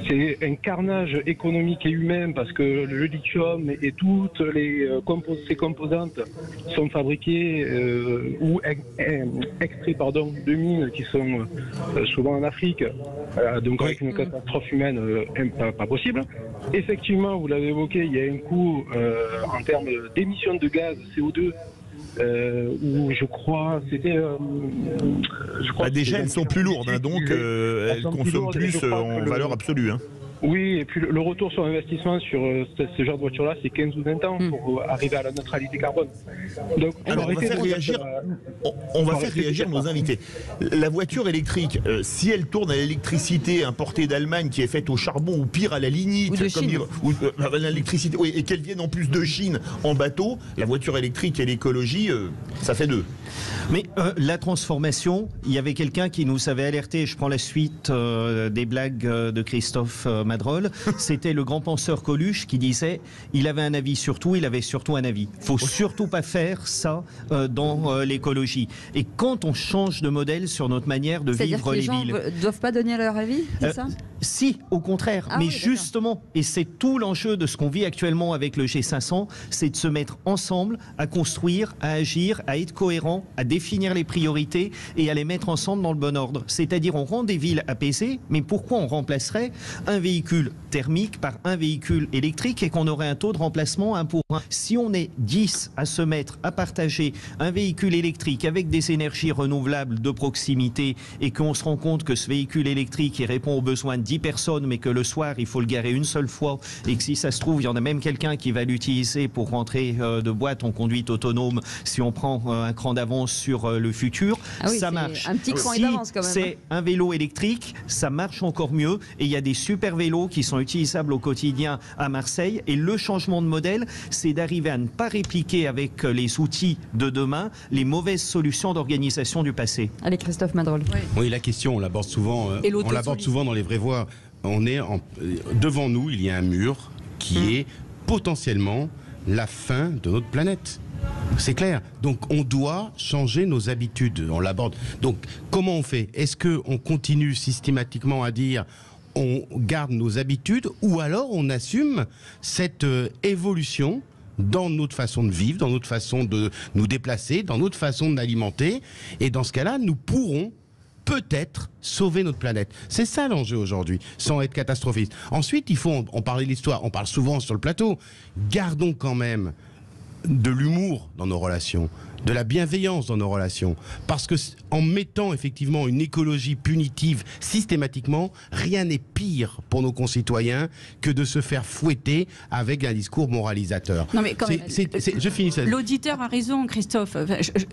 Speaker 10: c'est un carnage économique et humain parce que le lithium et toutes ces composantes sont fabriquées ou extraits de mines qui sont souvent en Afrique, donc avec une catastrophe humaine pas possible. Effectivement, vous l'avez évoqué, il y a un coût en termes d'émissions de gaz CO2 où je crois c'était.
Speaker 3: Déjà, elles sont plus lourdes, hein, donc elles consomment plus en valeur absolue. Hein.
Speaker 10: Oui, et puis le retour sur investissement sur ce genre de voiture-là, c'est 15 ou 20 ans pour arriver à la neutralité carbone. Donc,
Speaker 3: alors, on va faire réagir nos invités. La voiture électrique, si elle tourne à l'électricité importée d'Allemagne, qui est faite au charbon ou pire à la lignite, l'électricité, et qu'elle vienne en plus de Chine en bateau, la voiture électrique et l'écologie, ça fait deux.
Speaker 4: Mais la transformation, il y avait quelqu'un qui nous avait alerté, je prends la suite des blagues de Christophe Madrol, c'était le grand penseur Coluche qui disait il avait un avis sur tout, il avait surtout un avis. Il ne faut surtout pas faire ça dans l'écologie. Et quand on change de modèle sur notre manière de vivre les villes...
Speaker 2: C'est-à-dire que les gens ne doivent pas donner leur avis, c'est ça ?
Speaker 4: Si, au contraire. Mais justement, et c'est tout l'enjeu de ce qu'on vit actuellement avec le G500, c'est de se mettre ensemble à construire, à agir, à être cohérent, à définir les priorités et à les mettre ensemble dans le bon ordre. C'est-à-dire on rend des villes apaisées, mais pourquoi on remplacerait un véhicule thermique par un véhicule électrique et qu'on aurait un taux de remplacement 1 pour 1 ? Si on est 10 à se mettre à partager un véhicule électrique avec des énergies renouvelables de proximité et qu'on se rend compte que ce véhicule électrique il répond aux besoins de 10 personnes mais que le soir il faut le garer une seule fois et que si ça se trouve il y en a même quelqu'un qui va l'utiliser pour rentrer de boîte en conduite autonome si on prend un cran d'avance sur le futur, ça marche.
Speaker 2: Un petit cran
Speaker 4: si
Speaker 2: d'avance quand même.
Speaker 4: C'est un vélo électrique, ça marche encore mieux et il y a des super vélos qui sont utilisables au quotidien à Marseille et le changement de modèle c'est d'arriver à ne pas répliquer avec les outils de demain les mauvaises solutions d'organisation du passé.
Speaker 2: Allez Christophe Madrol.
Speaker 5: Oui, la question on l'aborde souvent, dans les vraies voies. Devant nous, il y a un mur qui est potentiellement la fin de notre planète. C'est clair. Donc on doit changer nos habitudes. On l'aborde. Donc comment on fait ? Est-ce qu'on continue systématiquement à dire on garde nos habitudes ou alors on assume cette évolution dans notre façon de vivre, dans notre façon de nous déplacer, dans notre façon d'alimenter. Et dans ce cas-là, nous pourrons peut-être sauver notre planète. C'est ça l'enjeu aujourd'hui, sans être catastrophiste. Ensuite, il faut, on parlait de l'histoire, on parle souvent sur le plateau, gardons quand même de l'humour dans nos relations, de la bienveillance dans nos relations. Parce que en mettant effectivement une écologie punitive systématiquement, rien n'est pire pour nos concitoyens que de se faire fouetter avec un discours moralisateur.
Speaker 22: Non mais quand même,
Speaker 5: je finis ça.
Speaker 22: L'auditeur a raison, Christophe.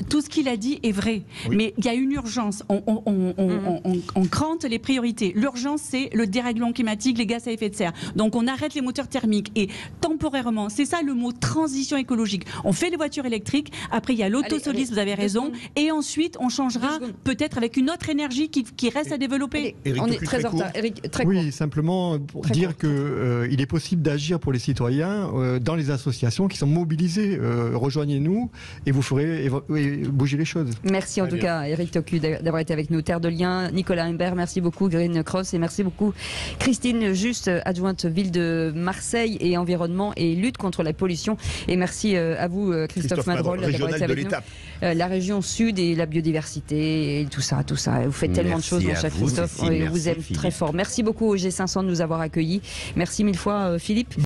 Speaker 22: Tout ce qu'il a dit est vrai. Oui. Mais il y a une urgence. On crante les priorités. L'urgence, c'est le dérèglement climatique, les gaz à effet de serre. Donc on arrête les moteurs thermiques. Et temporairement, c'est ça le mot transition écologique. On fait les voitures électriques. Après, il y a l'autosolisme, vous avez raison. Et ensuite, on changera peut-être avec une autre énergie qui reste à développer.
Speaker 2: On est très en retard. Eric, très
Speaker 9: oui,
Speaker 2: court.
Speaker 9: simplement pour dire qu'il est possible d'agir pour les citoyens dans les associations qui sont mobilisées. Rejoignez-nous et vous ferez bouger les choses.
Speaker 2: Merci en tout cas, Eric Tocu, d'avoir été avec nous. Terre de Liens, Nicolas Imbert, merci beaucoup, Green Cross, et merci beaucoup, Christine Juste, adjointe ville de Marseille et environnement et lutte contre la pollution. Et merci à vous, Christophe Madrol, d'avoir été avec nous. La région sud et la biodiversité et tout ça. Vous faites tellement de choses, mon cher Christophe. On vous aime très fort. Merci beaucoup au G500 de nous avoir accueillis. Merci mille fois, Philippe.